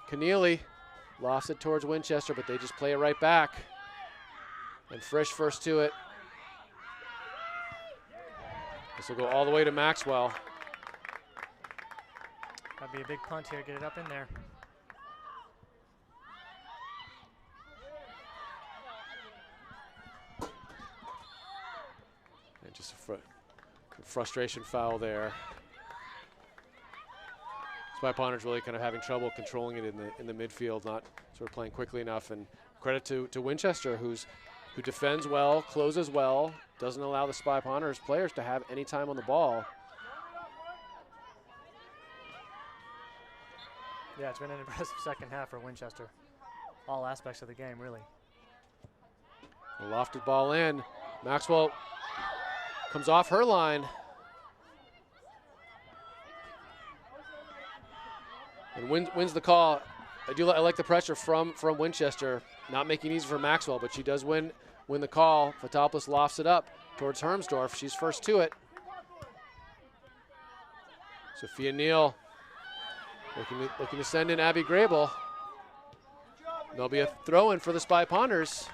Keneally lost it towards Winchester, but they just play it right back. And Frisch first to it. This will go all the way to Maxwell. That'd be a big punt here, get it up in there. And just a frustration foul there. Spy Ponders really kind of having trouble controlling it in the midfield, not sort of playing quickly enough. And credit to Winchester, who defends well, closes well, doesn't allow the Spy Ponders players to have any time on the ball. Yeah, it's been an impressive second half for Winchester. All aspects of the game, really. A lofted ball in. Maxwell comes off her line. And wins the call. I like the pressure from Winchester, not making it easy for Maxwell, but she does win the call. Fotopoulos lofts it up towards Hermsdorf. She's first to it. Sophia Neal looking to send in Abby Grable. There'll be a throw-in for the Spy Ponders.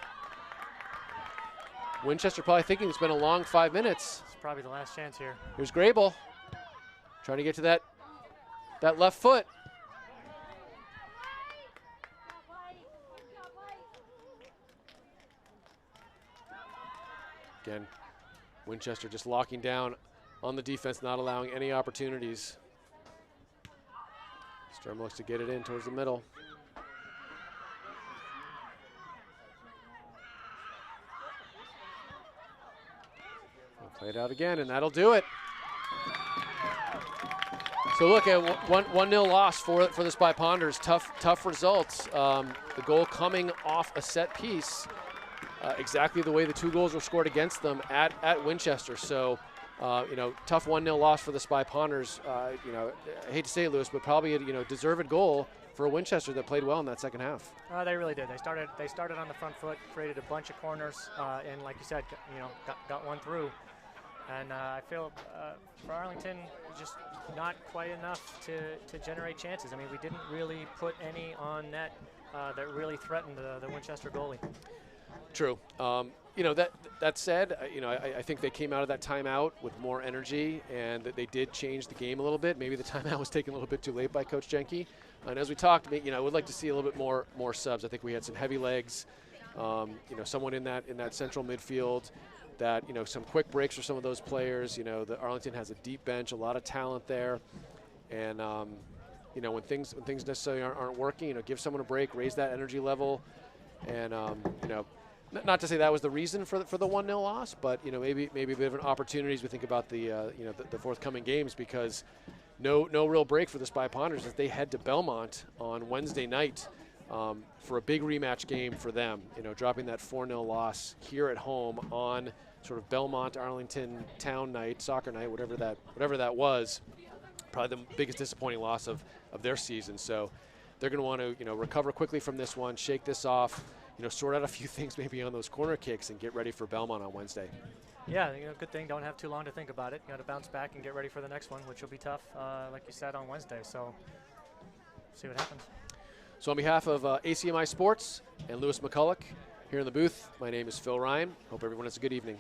Winchester probably thinking it's been a long 5 minutes. It's probably the last chance here. Here's Grable trying to get to that left foot. Again, Winchester just locking down on the defense, not allowing any opportunities. Sturm looks to get it in towards the middle. Play it out again, and that'll do it. So look at 1-0 loss for the Spy Ponders. Tough results. The goal coming off a set piece. Exactly the way the 2 goals were scored against them at Winchester. So, tough 1-0 loss for the Spy Ponders. I hate to say it, Lewis, but probably a deserved goal for Winchester that played well in that second half. They really did. They started on the front foot, created a bunch of corners, and like you said, got one through. And I feel for Arlington, just not quite enough to generate chances. I mean, we didn't really put any on net that really threatened the Winchester goalie. True. That said, I think they came out of that timeout with more energy, and that they did change the game a little bit. Maybe the timeout was taken a little bit too late by Coach Jenke. And as we talked, I would like to see a little bit more subs. I think we had some heavy legs. Someone in that central midfield. That some quick breaks for some of those players. The Arlington has a deep bench, a lot of talent there, and when things necessarily aren't working, give someone a break, raise that energy level, and not to say that was the reason for the 1-0 loss, but maybe a bit of an opportunity as we think about the forthcoming games, because no real break for the Spy Ponders as they head to Belmont on Wednesday night. For a big rematch game for them, dropping that 4-0 loss here at home on sort of Belmont Arlington town night, soccer night, whatever that was, probably the biggest disappointing loss of their season. So they're going to want to recover quickly from this one, shake this off, sort out a few things maybe on those corner kicks, and get ready for Belmont on Wednesday. Yeah, good thing. Don't have too long to think about it. You got to bounce back and get ready for the next one, which will be tough, like you said, on Wednesday. So see what happens. So on behalf of ACMi Sports and Lewis McCulloch here in the booth, my name is Phil Ryan. Hope everyone has a good evening.